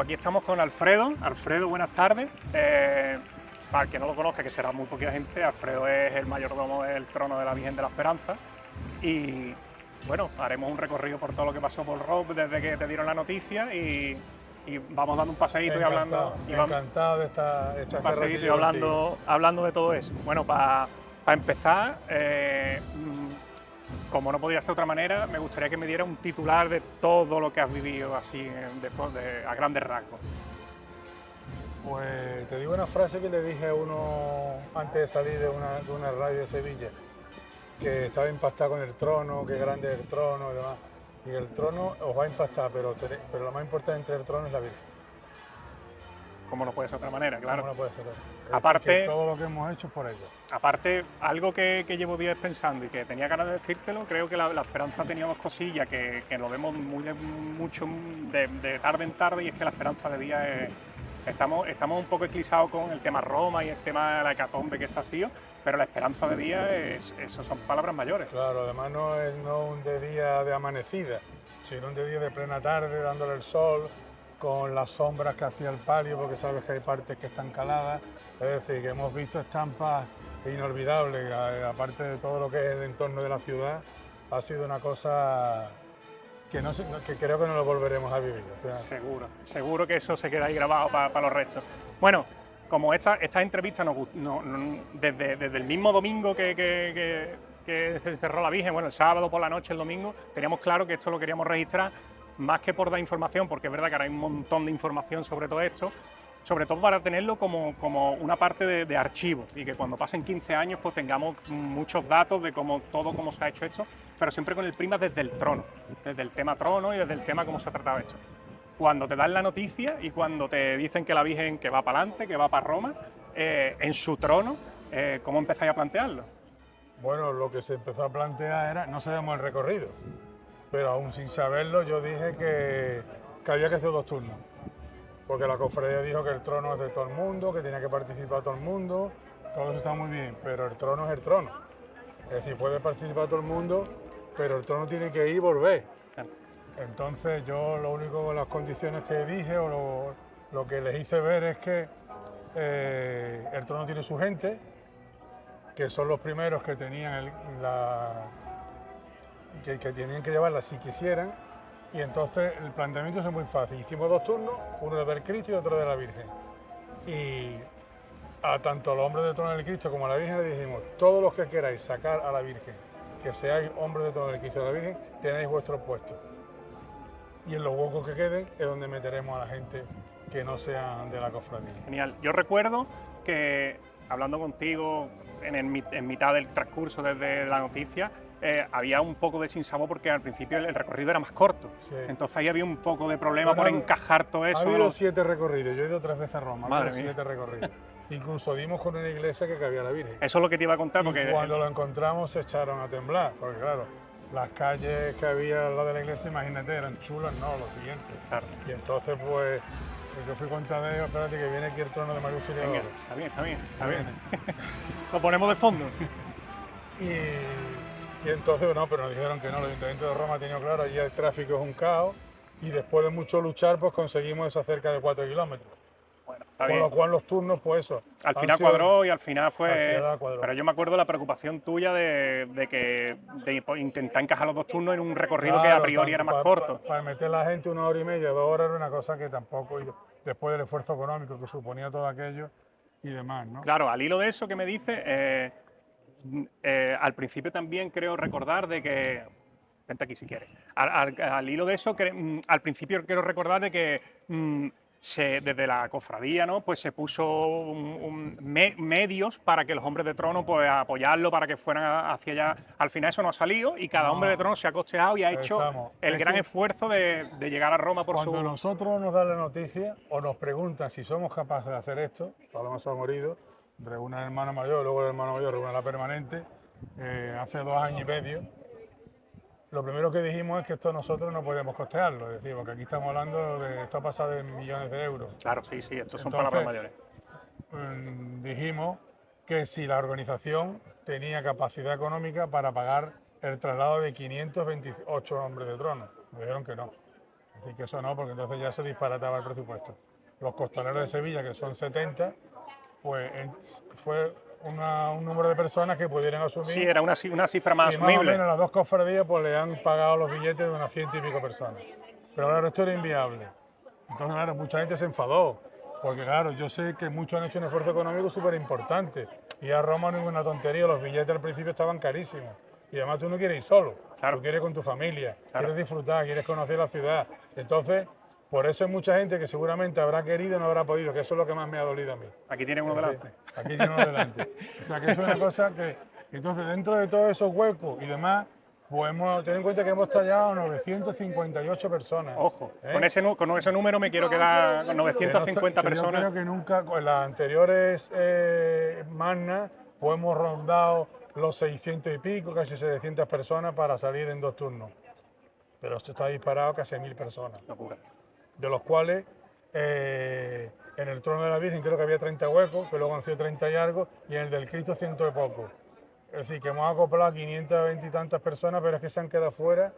Pues aquí estamos con Alfredo. Alfredo, buenas tardes. Para el que no lo conozca, que será muy poca gente, Alfredo es el mayordomo del trono de la Virgen de la Esperanza. Y bueno, haremos un recorrido por todo lo que pasó por Rob desde que te dieron la noticia y vamos dando un paseíto y hablando. Encantado de estar Un paseíto y hablando de todo eso. Bueno, para empezar, como no podía ser de otra manera, me gustaría que me diera un titular de todo lo que has vivido así a grandes rasgos. Pues te digo una frase que le dije a uno antes de salir de una radio de Sevilla, que estaba impactado con el trono, que grande es el trono y demás. Y el trono os va a impactar, pero lo más importante entre el trono es la Virgen. Como no puede ser de otra manera, claro. Como no puede ser. Aparte, todo lo que hemos hecho es por ello. Aparte, algo que llevo días pensando y que tenía ganas de decírtelo, creo que la Esperanza tenía dos cosillas que lo vemos mucho de tarde en tarde, y es que la Esperanza de día es... Estamos un poco eclipsados con el tema Roma y el tema de la hecatombe que está así, pero la Esperanza de día, eso son palabras mayores. Claro, además no es un de día de amanecida, sino un de día de plena tarde, dándole el sol, con las sombras que hacía el palio, porque sabes que hay partes que están caladas. Es decir, que hemos visto estampas inolvidables, aparte de todo lo que es el entorno de la ciudad. Ha sido una cosa que creo que no lo volveremos a vivir. O sea, seguro que eso se queda ahí grabado para los restos. Bueno, como esta entrevista desde el mismo domingo que se cerró la Virgen, bueno, el sábado por la noche, el domingo, teníamos claro que esto lo queríamos registrar, más que por dar información, porque es verdad que ahora hay un montón de información sobre todo esto, sobre todo para tenerlo como una parte de archivo, y que cuando pasen 15 años pues tengamos muchos datos de cómo se ha hecho esto, pero siempre con el prima desde el trono, desde el tema trono y desde el tema cómo se ha tratado esto. Cuando te dan la noticia y cuando te dicen que la Virgen que va para adelante, que va para Roma, en su trono, ¿cómo empezáis a plantearlo? Bueno, lo que se empezó a plantear era, no sabíamos el recorrido, pero aún sin saberlo yo dije que había que hacer 2 turnos. Porque la cofradía dijo que el trono es de todo el mundo, que tenía que participar todo el mundo, todo eso está muy bien, pero el trono es el trono. Es decir, puede participar todo el mundo, pero el trono tiene que ir y volver. Entonces yo lo único, las condiciones que dije o lo que les hice ver es que el trono tiene su gente, que son los primeros que tenían que tenían que llevarla si quisieran. Y entonces el planteamiento es muy fácil. Hicimos 2 turnos, uno del Cristo y otro de la Virgen. Y a tanto los hombres de trono del Cristo como a la Virgen le dijimos, todos los que queráis sacar a la Virgen, que seáis hombres de trono del Cristo y de la Virgen, tenéis vuestros puestos. Y en los huecos que queden es donde meteremos a la gente que no sean de la cofradía. Genial. Yo recuerdo que, hablando contigo en mitad del transcurso desde la noticia, había un poco de sinsabor porque al principio el recorrido era más corto. Sí. Entonces ahí había un poco de problema por encajar todo eso. Ha habido 7 recorridos, yo he ido 3 veces a Roma, Madre mía. 7 recorridos. Incluso dimos con una iglesia que cabía la Virgen. Eso es lo que te iba a contar. Y cuando lo encontramos se echaron a temblar, porque claro, las calles que había al lado de la iglesia, imagínate, eran chulas, no, lo siguiente. Claro. Y entonces pues yo fui con Tadeo, espérate que viene aquí el trono de María Auxiliadora. Está bien. Lo ponemos de fondo. Y entonces, no, pero nos dijeron que no, el Ayuntamiento de Roma ha tenido claro, allí el tráfico es un caos, y después de mucho luchar, pues conseguimos eso cerca de 4 kilómetros. Bueno, con lo cual los turnos, pues eso. Al final cuadró y al final fue... Pero yo me acuerdo de la preocupación tuya de intentar encajar los 2 turnos en un recorrido que a priori era más corto. Para meter a la gente 1 hora y media, 2 horas era una cosa que tampoco, después del esfuerzo económico que suponía todo aquello y demás, ¿no? Claro, al hilo de eso que me dices, al principio también creo recordar de que... Vente aquí si quieres. Al hilo de eso, al principio quiero recordar de que desde la cofradía, ¿no? Pues se puso medios para que los hombres de trono pues apoyarlo, para que fueran hacia allá. Al final eso no ha salido y cada hombre de trono se ha costeado y ha hecho el gran esfuerzo de llegar a Roma por Cuando nosotros nos dan la noticia o nos preguntan si somos capaces de hacer esto, Paloma se ha morido, reúne al hermano mayor, luego el hermano mayor reúne a la permanente, hace 2 años y medio. Lo primero que dijimos es que esto nosotros no podemos costearlo, es decir, porque aquí estamos hablando de esto ha pasado de millones de euros. Claro, sí, estos son palabras mayores. Dijimos que si la organización tenía capacidad económica para pagar el traslado de 528 hombres de trono. Me dijeron que no. Así que eso no, porque entonces ya se disparataba el presupuesto. Los costaleros de Sevilla, que son 70, pues fue un número de personas que pudieran asumir. Sí, era una cifra más y más o asumible. menos las dos cofradías pues le han pagado los billetes de unas 100 y pico personas. Pero claro, esto era inviable. Entonces, claro, mucha gente se enfadó. Porque claro, yo sé que muchos han hecho un esfuerzo económico súper importante. Y a Roma no es una tontería, los billetes al principio estaban carísimos. Y además tú no quieres ir solo, Claro. tú quieres ir con tu familia, Claro. quieres disfrutar, quieres conocer la ciudad. Entonces, por eso hay mucha gente que seguramente habrá querido y no habrá podido, que eso es lo que más me ha dolido a mí. Aquí tiene uno delante. Aquí tiene uno delante. O sea, que eso es una cosa que... Entonces, dentro de todos esos huecos y demás, pues ten en cuenta que hemos tallado 958 personas. Ojo, ¿eh? con ese número me quiero quedar con 950 Que personas. Yo creo que nunca, con las anteriores magnas, pues hemos rondado los 600 y pico, casi 700 personas para salir en 2 turnos. Pero esto está disparado casi a 1000 personas. Locura. De los cuales en el trono de la Virgen creo que había 30 huecos, que luego han sido 30 y algo, y en el del Cristo 100 y poco. Es decir, que hemos acoplado 520 y tantas personas, pero es que se han quedado fuera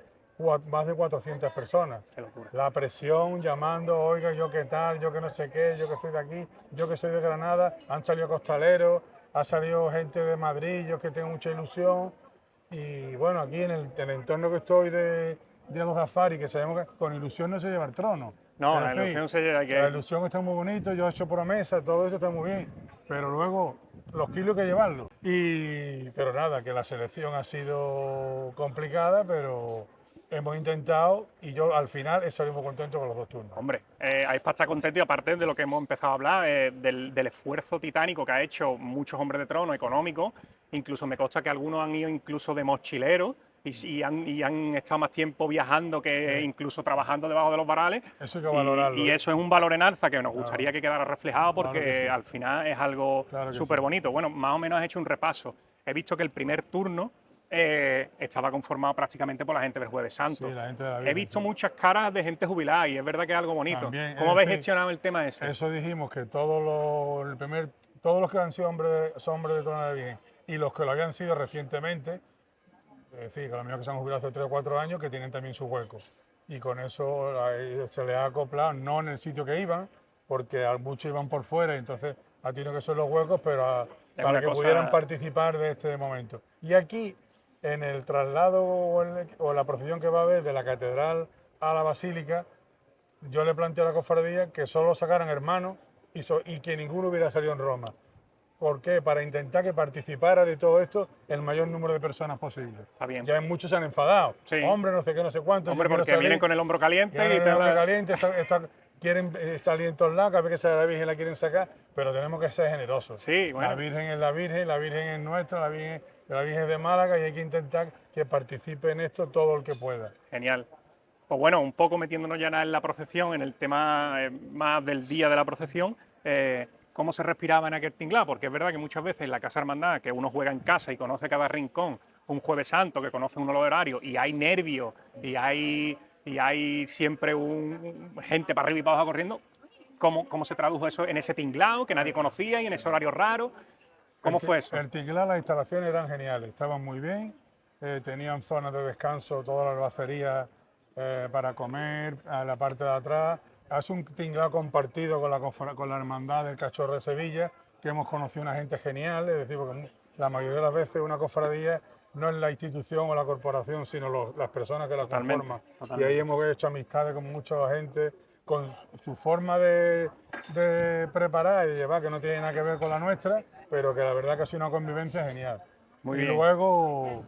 más de 400 personas. Qué locura. La presión, llamando, oiga, yo qué tal, yo que no sé qué, yo que soy de aquí, yo que soy de Granada, han salido costaleros, ha salido gente de Madrid, yo que tengo mucha ilusión. Y bueno, aquí en el entorno que estoy de los Zafari, que sabemos que con ilusión no se lleva el trono. No, En la fin, ilusión se lleva La ilusión está muy bonito, yo he hecho promesas, todo esto está muy bien, pero luego los kilos hay que llevarlos. Pero nada, que la selección ha sido complicada, pero hemos intentado y yo al final he salido muy contento con los 2 turnos. Hombre, hay para estar contento y aparte de lo que hemos empezado a hablar, del esfuerzo titánico que ha hecho muchos hombres de trono económicos, incluso me consta que algunos han ido incluso de mochileros y han estado más tiempo viajando que incluso trabajando debajo de los varales. Eso hay que valorarlo. Y eso es un valor en alza que nos gustaría que quedara reflejado porque Claro que sí. al final es algo Claro que súper sí. bonito. Bueno, más o menos has hecho un repaso. He visto que el primer turno estaba conformado prácticamente por la gente del Jueves Santo. Sí, la gente de la He Virgen, visto sí. muchas caras de gente jubilada y es verdad que es algo bonito. También, ¿Cómo es habéis decir, gestionado el tema ese? Eso dijimos que todos los que han sido son hombres de trono de la Virgen y los que lo habían sido recientemente, es decir, que los míos que se han jubilado hace 3 o 4 años, que tienen también su hueco. Y con eso se les ha acoplado, no en el sitio que iban, porque muchos iban por fuera, y entonces ha tenido que ser los huecos, pero para una que cosa- pudieran participar de este momento. Y aquí, en el traslado o la procesión que va a haber de la catedral a la basílica, yo le planteé a la cofradía que solo sacaran hermanos y que ninguno hubiera salido en Roma. ¿Por qué? Para intentar que participara de todo esto el mayor número de personas posible. Está bien. Ya muchos se han enfadado. Sí. Hombre, no sé qué, no sé cuánto. Hombre, yo quiero porque salir. vienen con el hombro caliente Ya y no te hay hombre hablan- caliente, quieren salir en todos lados, cada vez que sale la Virgen la quieren sacar, pero tenemos que ser generosos. Sí, bueno. La Virgen es la Virgen es nuestra, la Virgen es de Málaga y hay que intentar que participe en esto todo el que pueda. Genial. Pues bueno, un poco metiéndonos ya en la procesión, en el tema más del día de la procesión, cómo se respiraba en aquel tinglado, porque es verdad que muchas veces en la Casa Hermandad, que uno juega en casa y conoce cada rincón, un Jueves Santo que conoce uno los horarios, y hay nervios, y hay siempre gente para arriba y para abajo corriendo, ¿cómo se tradujo eso en ese tinglado que nadie conocía y en ese horario raro? ¿Cómo fue eso? El tinglado, las instalaciones eran geniales, estaban muy bien, tenían zonas de descanso, toda la albacería para comer, a la parte de atrás. Es un tinglado compartido con la Hermandad del Cachorro de Sevilla, que hemos conocido una gente genial, es decir, porque la mayoría de las veces una cofradía no es la institución o la corporación, sino las personas que la conforman. Y ahí hemos hecho amistades con mucha gente, con su forma de preparar y de llevar, que no tiene nada que ver con la nuestra, pero que la verdad que ha sido una convivencia genial. Muy y bien. luego,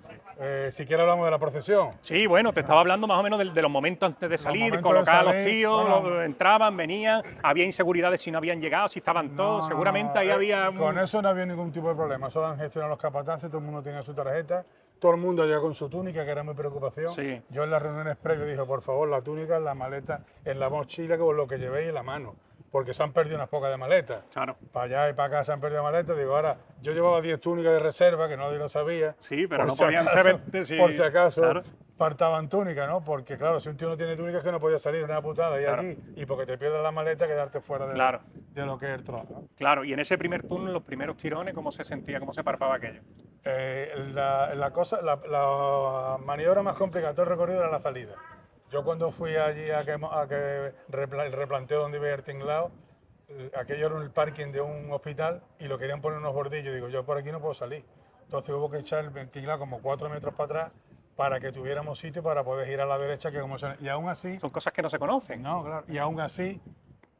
si quieres hablamos de la procesión. Sí, bueno, te estaba hablando más o menos de los momentos antes de salir, momentos colocar de a los salir, tíos, bueno. entraban, venían, había inseguridades si no habían llegado, si estaban todos, seguramente ahí había... Con eso no había ningún tipo de problema, solo han gestionado los capataces, todo el mundo tenía su tarjeta, todo el mundo allá con su túnica, que era mi preocupación. Sí. Yo en las reuniones previas dije, por favor, la túnica en la maleta, en la mochila, con lo que llevéis en la mano, porque se han perdido unas pocas de maletas. Claro. Para allá y para acá se han perdido maletas, digo, ahora, yo llevaba 10 túnicas de reserva, que nadie lo sabía. Sí, pero por no si podían acaso- ser 20, sí, Por si acaso, claro. faltaban túnicas, ¿no? Porque claro, si un tío no tiene túnica es que no podía salir, una putada, y Claro. allí, y porque te pierdes la maleta, quedarte fuera de, Claro. de lo que es el trono, ¿no? Claro, y en ese primer turno, en los primeros tirones, ¿cómo se sentía, cómo se parpaba aquello? La maniobra más complicada de todo el recorrido era la salida, Yo cuando fui allí el replanteo donde iba el tinglao, aquello era el parking de un hospital y lo querían poner unos bordillos. Digo, yo por aquí no puedo salir. Entonces hubo que echar el tinglao como 4 metros para atrás para que tuviéramos sitio para poder girar a la derecha, que como y aún así, Son cosas que no se conocen. no, claro, y aún así,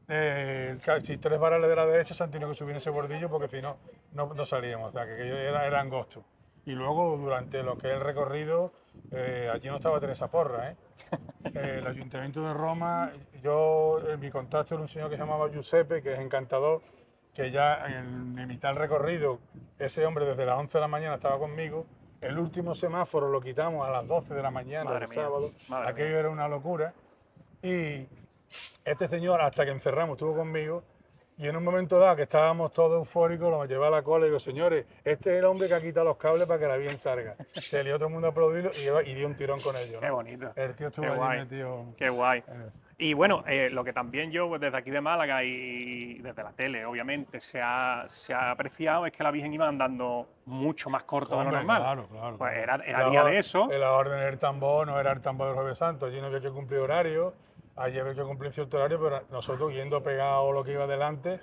si 3 varales de la derecha se han tenido que subir en ese bordillo porque si no, no salíamos, o sea, que aquello era angosto. Y luego, durante lo que es el recorrido, allí no estaba Teresa Porra, ¿eh? El Ayuntamiento de Roma, mi contacto era un señor que se llamaba Giuseppe, que es encantador, que ya en mitad del recorrido, ese hombre desde las 11 de la mañana estaba conmigo. El último semáforo lo quitamos a las 12 de la mañana del sábado. Aquello era una locura. Y este señor, hasta que encerramos, estuvo conmigo. Y en un momento dado, que estábamos todos eufóricos, lo llevé a la cola y digo, señores, este es el hombre que ha quitado los cables para que la bien salga. Se lió todo el mundo a aplaudirlo y dio un tirón con ellos, ¿no? Qué bonito. El tío estuvo allí metido. Qué guay. Y bueno, lo que también yo, pues, desde aquí de Málaga y desde la tele, obviamente, se ha apreciado es que la Virgen iba andando mucho más corto de lo normal. Claro. Pues era día de eso. La orden del tambor no era el tambor del Jueves Santo, allí no había que cumplir horario, allí había que cumplir cierto horario, pero nosotros yendo pegado lo que iba delante,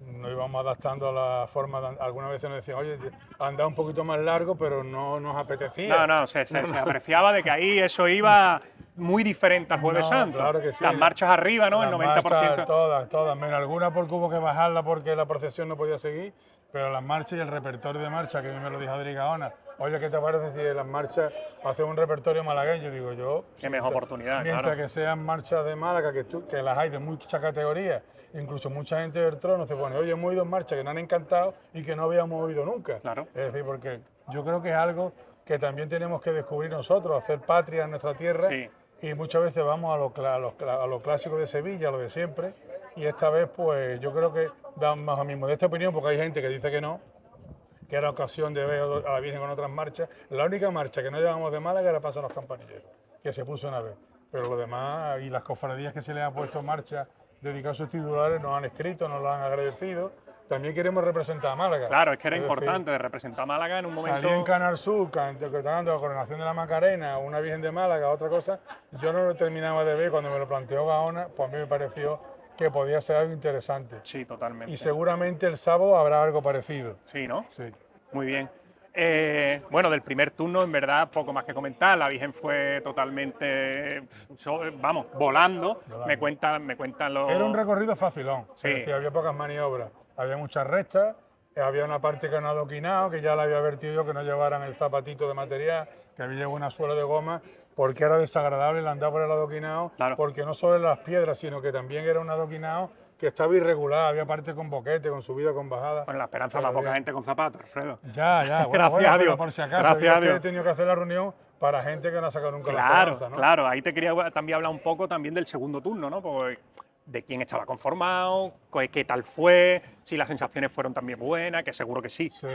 nos íbamos adaptando a la forma. Algunas veces nos decían, oye, anda un poquito más largo, pero no nos apetecía. No, se apreciaba de que ahí eso iba muy diferente al Jueves Santo. Claro que sí. Las marchas arriba, ¿no? El 90%. Todas, menos algunas porque hubo que bajarla porque la procesión no podía seguir, pero las marchas y el repertorio de marcha, que a mí me lo dijo Adri Gaona, oye, ¿qué te parece si las marchas hacemos un repertorio malagueño? Digo yo. Qué mejor oportunidad, mientras que sean marchas de Málaga, que las hay de muchas categorías, incluso mucha gente del trono se pone, oye, hemos oído en marcha que nos han encantado y que no habíamos oído nunca. Claro. Es decir, porque yo creo que es algo que también tenemos que descubrir nosotros, hacer patria en nuestra tierra. Sí. Y muchas veces vamos a lo clásico de Sevilla, a lo de siempre, y esta vez pues yo creo que, más a mi modesta opinión, porque hay gente que dice que no, que era ocasión de ver a la Virgen con otras marchas. La única marcha que no llevamos de Málaga era Paso a los Campanilleros, que se puso una vez. Pero lo demás, y las cofradías que se les ha puesto en marcha dedicados a sus titulares, nos han escrito, nos lo han agradecido. También queremos representar a Málaga. Claro, es que era importante de representar a Málaga en un momento. Salí en Canal Sur cantando la Coronación de la Macarena, una Virgen de Málaga, otra cosa. Yo no lo terminaba de ver, cuando me lo planteó Gaona, pues a mí me pareció que podía ser algo interesante. Sí, totalmente. Y seguramente el sábado habrá algo parecido. Sí, ¿no? Sí. Muy bien. Bueno, del primer turno, en verdad, poco más que comentar. La Virgen fue totalmente, volando. Me cuentan los... Era un recorrido facilón. Sí. Es decir, había pocas maniobras, había muchas rectas, había una parte que no adoquinado, que ya la había advertido yo que no llevaran el zapatito de material, que había llevado una suela de goma, porque era desagradable el andar por el adoquinado, claro. Porque no solo eran las piedras, sino que también era un adoquinado que estaba irregular, había parte con boquete, con subida, con bajada. Bueno, la esperanza más poca gente con zapatos, Alfredo. Ya. Gracias a Dios. Por si acaso, Gracias a Dios. He tenido que hacer la reunión para gente que no ha sacado nunca la esperanza, ¿no? Claro. Ahí te quería también hablar un poco también del segundo turno, ¿no? Pues, de quién estaba conformado, qué tal fue, si las sensaciones fueron también buenas, que seguro que sí. Sí.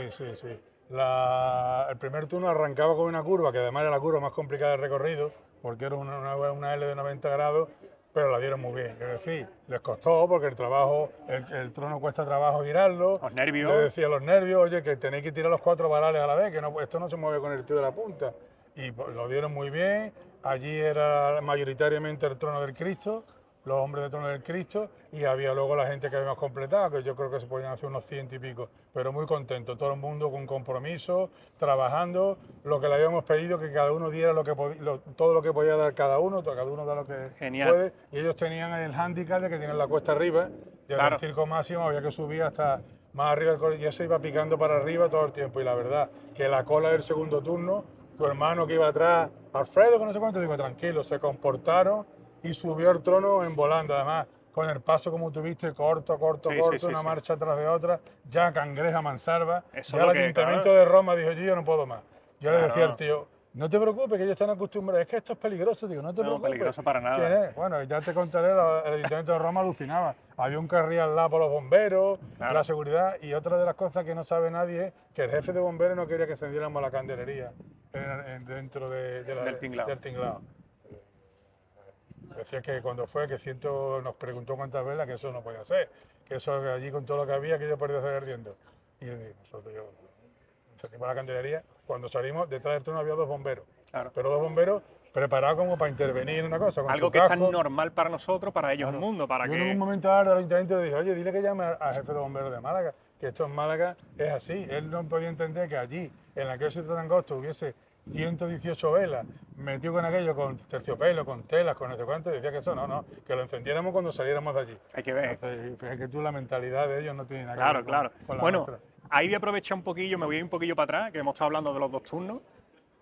El primer turno arrancaba con una curva, que además era la curva más complicada del recorrido, porque era una L de 90 grados, pero la dieron muy bien. Es decir, les costó porque el trono cuesta trabajo girarlo. Los nervios. Le decía a los nervios, oye, que tenéis que tirar los 4 varales a la vez, que esto no se mueve con el tío de la punta. Y pues, lo dieron muy bien. Allí era mayoritariamente el trono del Cristo, los hombres del trono del Cristo, y había luego la gente que habíamos completado, que yo creo que se podían hacer unos 100 y pico, pero muy contento, todo el mundo con compromiso, trabajando, lo que le habíamos pedido, que cada uno diera todo lo que podía dar cada uno da lo que puede, y ellos tenían el hándicap de que tienen la cuesta arriba, y en el circo máximo había que subir hasta más arriba, y eso iba picando para arriba todo el tiempo, y la verdad, que la cola del segundo turno, tu hermano que iba atrás, Alfredo, que no sé cuánto, digo, tranquilo, se comportaron, y subió el trono en volando, además, con el paso como tuviste, corto, una marcha tras de otra, ya cangreja mansalva. Eso ya el Ayuntamiento de Roma dijo, yo no puedo más. Yo le decía al tío, no te preocupes, que ellos están acostumbrados, es que esto es peligroso, digo, no te preocupes. No, peligroso para nada. ¿Quién es? Bueno, ya te contaré, el Ayuntamiento de Roma alucinaba. Había un carril al lado para los bomberos, la seguridad, y otra de las cosas que no sabe nadie es que el jefe de bomberos no quería que encendiéramos la candelería dentro del tinglao. Decía que cuando fue, que nos preguntó cuántas veces que eso no podía ser, que eso allí con todo lo que había, que yo podía salir ardiendo. Y nosotros salimos a la candelería, cuando salimos, detrás del trono había 2 bomberos, pero 2 bomberos preparado como para intervenir en una cosa. Con Algo su que es casco. tan normal para nosotros, para ellos Claro. el mundo, para Yo que... en un momento dado al ayuntamiento le dije, oye, dile que llame al jefe de bomberos de Málaga, que esto en Málaga es así. Él no podía entender que allí, en aquel sitio de angosto, hubiese 118 velas, metido con aquello, con terciopelo, con telas, con no sé cuánto, y decía que eso no, que lo encendiéramos cuando saliéramos de allí. Hay que ver. Entonces, fíjate que tú, la mentalidad de ellos no tiene nada que Claro, ver claro. con la Bueno, nuestra. ahí voy a aprovechar un poquillo, me voy a ir un poquillo para atrás, que hemos estado hablando de los 2 turnos,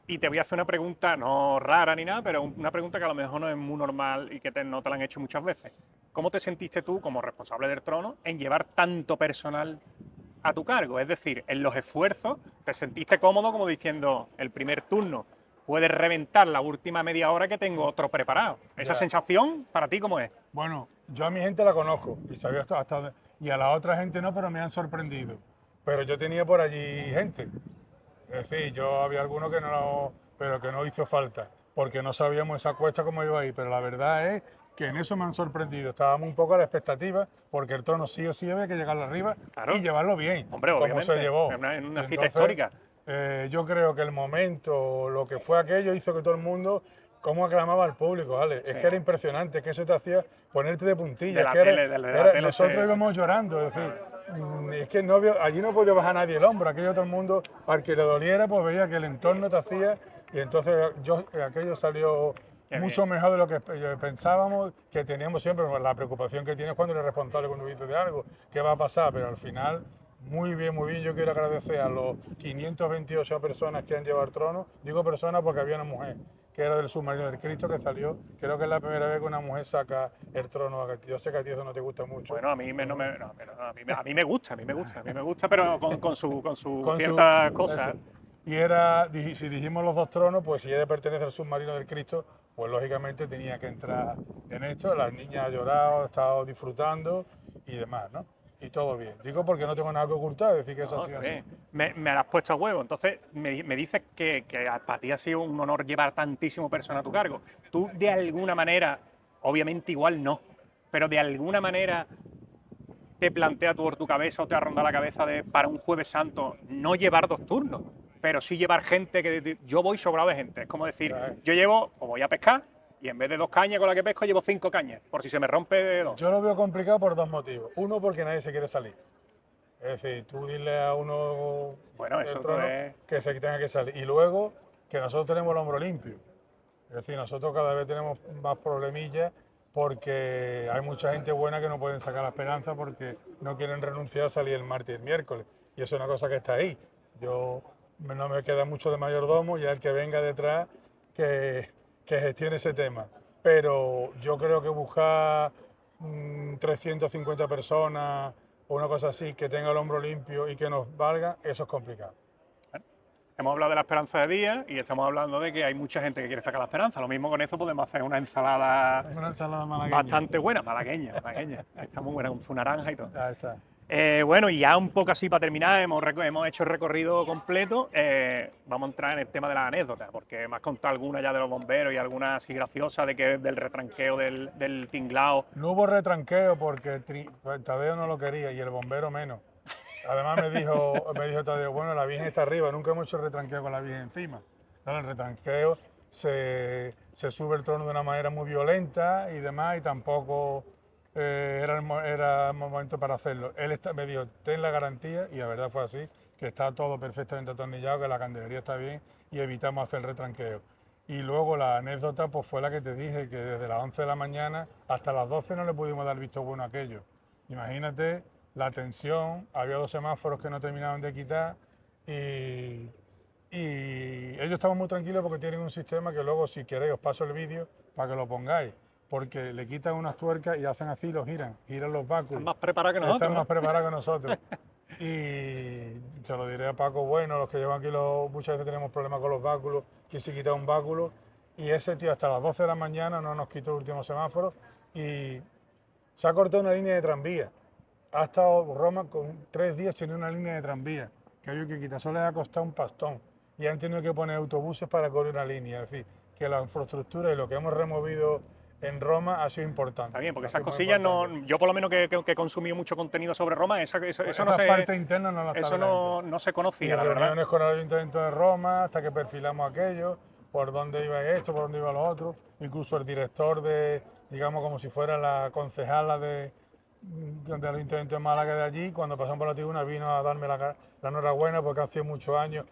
y te voy a hacer una pregunta, no rara ni nada, pero una pregunta que a lo mejor no es muy normal y que no te la han hecho muchas veces. ¿Cómo te sentiste tú, como responsable del trono, en llevar tanto personal a tu cargo? Es decir, en los esfuerzos, ¿te sentiste cómodo como diciendo, el primer turno puedes reventar la última media hora que tengo otro preparado? ¿Esa Ya. sensación para ti cómo es? Bueno, yo a mi gente la conozco y sabía hasta dónde, y a la otra gente no, pero me han sorprendido. Pero yo tenía por allí gente. Es decir, yo había algunos que no, pero que no hizo falta, porque no sabíamos esa cuesta cómo iba a ir. Pero la verdad es que en eso me han sorprendido. Estábamos un poco a la expectativa, porque el trono sí o sí había que llegarlo arriba Claro. y llevarlo bien, Hombre, como obviamente, se llevó. en una Y cita entonces, histórica. yo creo que el momento, lo que fue aquello, hizo que todo el mundo, cómo aclamaba al público, ¿vale? Sí. Es que era impresionante, es que eso te hacía ponerte de puntillas. De la que era- tele, de la era- tele nosotros se- íbamos llorando, es decir, es que no allí no podía bajar nadie el hombro, aquello todo el mundo, al que le doliera, pues veía que el entorno te hacía, y entonces aquello salió Qué mucho bien. mejor de lo que pensábamos, que teníamos siempre, pues, la preocupación que tienes cuando eres responsable cuando dices de algo, qué va a pasar, pero al final, muy bien, muy bien. Yo quiero agradecer a los 528 personas que han llevado el trono, digo personas porque había una mujer, que era del submarino del Cristo, que salió, creo que es la primera vez que una mujer saca el trono. Yo sé que a ti eso no te gusta mucho. Bueno, a mí me, no me, no, pero a mí me gusta, pero con su Con ciertas su, cosas. eso. Y era, si dijimos los 2 tronos, pues si ella pertenece al submarino del Cristo, pues lógicamente tenía que entrar en esto. Las niñas han llorado, han estado disfrutando y demás, ¿no? Y todo bien. Digo porque no tengo nada que ocultar, decir que eso No, ha sido está así. bien. Me la has puesto a huevo. Entonces, me dices que para ti ha sido un honor llevar tantísimo personal a tu cargo. Tú, de alguna manera, obviamente igual no, pero de alguna manera te plantea tú por tu cabeza o te ha rondado la cabeza de para un Jueves Santo no llevar 2 turnos, pero sí llevar gente que yo voy sobrado de gente. Es como decir, yo llevo, o voy a pescar y en vez de 2 cañas con la que pesco llevo 5 cañas, por si se me rompe de 2. Yo lo veo complicado por 2 motivos. Uno, porque nadie se quiere salir. Es decir, tú dile a uno Bueno, del eso trono es... que se tenga que salir. Y luego, que nosotros tenemos el hombro limpio. Es decir, nosotros cada vez tenemos más problemillas porque hay mucha gente buena que no pueden sacar la esperanza porque no quieren renunciar a salir el martes y el miércoles. Y eso es una cosa que está ahí. Yo no me queda mucho de mayordomo, ya el que venga detrás que gestione ese tema. Pero yo creo que buscar 350 personas o una cosa así que tenga el hombro limpio y que nos valga, eso es complicado. Hemos hablado de la esperanza de día y estamos hablando de que hay mucha gente que quiere sacar la esperanza. Lo mismo con eso podemos hacer una ensalada Una ensalada malagueña. bastante buena, malagueña. Está muy buena, con su naranja y todo. Ahí está. Bueno, y ya un poco así para terminar, hemos hecho el recorrido completo. Vamos a entrar en el tema de las anécdotas, porque me has contado alguna ya de los bomberos y alguna así graciosa del retranqueo del tinglao. No hubo retranqueo porque Tadeo no lo quería y el bombero menos. Además me dijo Tadeo, bueno, la Virgen está arriba, nunca hemos hecho retranqueo con la Virgen encima. Claro, el retranqueo se sube el trono de una manera muy violenta y demás, y tampoco era el momento para hacerlo. Él me dijo, ten la garantía, y la verdad fue así, que está todo perfectamente atornillado, que la candelería está bien y evitamos hacer el retranqueo. Y luego la anécdota pues fue la que te dije, que desde las 11 de la mañana hasta las 12 no le pudimos dar visto bueno a aquello. Imagínate la tensión, había 2 semáforos que no terminaban de quitar y ellos estaban muy tranquilos porque tienen un sistema que luego, si queréis, os paso el vídeo para que lo pongáis, porque le quitan unas tuercas y hacen así, los giran los báculos. Están más preparados que nosotros. Están más preparados que nosotros. Y se lo diré a Paco Bueno, los que llevan aquí, muchas veces tenemos problemas con los báculos, que se quita un báculo, y ese tío hasta las 12 de la mañana no nos quitó el último semáforo y se ha cortado una línea de tranvía. Ha estado Roma con 3 días sin una línea de tranvía, que había que quitar. Eso les ha costado un pastón. Y han tenido que poner autobuses para correr una línea. Es decir, que la infraestructura y lo que hemos removido en Roma ha sido importante. Está bien, porque Ha esas sido muy cosillas, importante. yo por lo menos que he consumido mucho contenido sobre Roma, eso no Esa se, parte interna no la eso sabe la gente. no se Y conocía, la verdad. reuniones con el Ayuntamiento de Roma hasta que perfilamos aquello. por dónde iba esto, por dónde iba lo otro. Incluso el director de, digamos, como si fuera la concejala del Ayuntamiento de Málaga de allí, cuando pasamos por la tribuna, vino a darme la enhorabuena porque hace muchos años,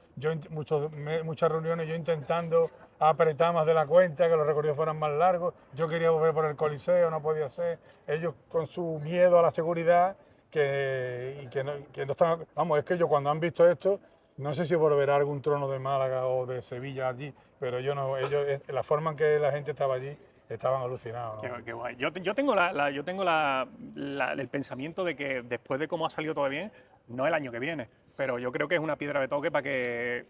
muchas reuniones, yo intentando apretar más de la cuenta, que los recorridos fueran más largos, yo quería volver por el Coliseo, no podía ser, ellos con su miedo a la seguridad, que no están, vamos, es que ellos cuando han visto esto, no sé si volverá algún trono de Málaga o de Sevilla allí, pero yo no, ellos, la forma en que la gente estaba allí, estaban alucinados, ¿no? Qué guay. Yo tengo el pensamiento de que después de cómo ha salido todo bien, no el año que viene, pero yo creo que es una piedra de toque para que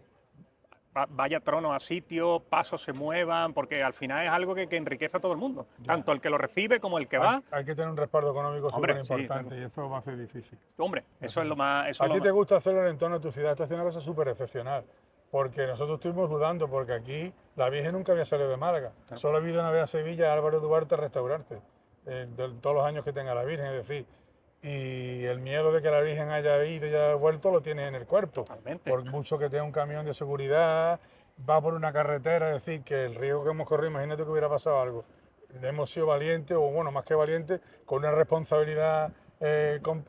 vaya trono a sitio, pasos se muevan, porque al final es algo que enriquece a todo el mundo, tanto el que lo recibe como el que va. Hay que tener un respaldo económico súper Hombre, sí, importante claro. y eso va a ser difícil. Hombre, eso es lo más... Eso A es lo ti te más- gusta hacerlo en el entorno de tu ciudad, estás haciendo una cosa súper excepcional, porque nosotros estuvimos dudando, porque aquí la Virgen nunca había salido de Málaga, solo ha ido una vez a Sevilla a Álvaro Duarte a restaurarte, de todos los años que tenga la Virgen, es decir, y el miedo de que la Virgen haya ido y haya vuelto lo tienes en el cuerpo, Totalmente. por mucho que tenga un camión de seguridad, va por una carretera, es decir, que el riesgo que hemos corrido, imagínate que hubiera pasado algo. Hemos sido valientes, o bueno, más que valientes, con una responsabilidad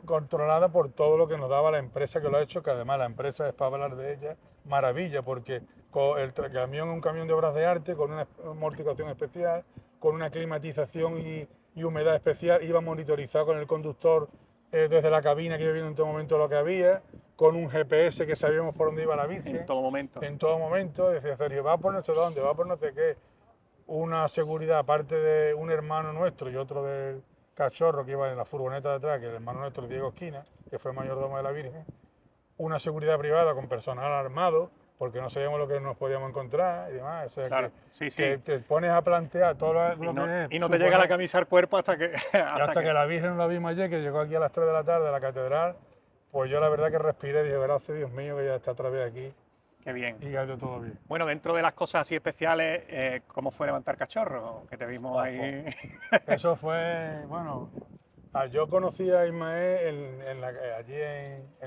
controlada por todo lo que nos daba la empresa que lo ha hecho, que además la empresa es para hablar de ella, maravilla, porque el camión es un camión de obras de arte, con una amortiguación especial, con una climatización y humedad especial, iba monitorizado con el conductor desde la cabina, que iba viendo en todo momento lo que había, con un GPS que sabíamos por dónde iba la Virgen. En todo momento. En todo momento, decía Sergio, va por no sé dónde, va por no sé qué. Una seguridad, aparte de un hermano nuestro y otro del cachorro que iba en la furgoneta de atrás, que el hermano nuestro Diego Esquina, que fue mayordomo de la Virgen, una seguridad privada con personal armado, porque no sabíamos lo que nos podíamos encontrar y demás. O sea, Claro, que te pones a plantear todo lo que es. Y no te llega la camisa al cuerpo hasta que... hasta que la Virgen la vimos ayer, que llegó aquí a las 3 de la tarde a la catedral, pues yo la verdad que respiré y dije, gracias Dios mío, que ya está otra vez aquí. Qué bien. Y ha ido todo bien. Bueno, dentro de las cosas así especiales, ¿cómo fue levantar cachorro? Que te vimos ahí. Eso fue, bueno, yo conocí a Ismael allí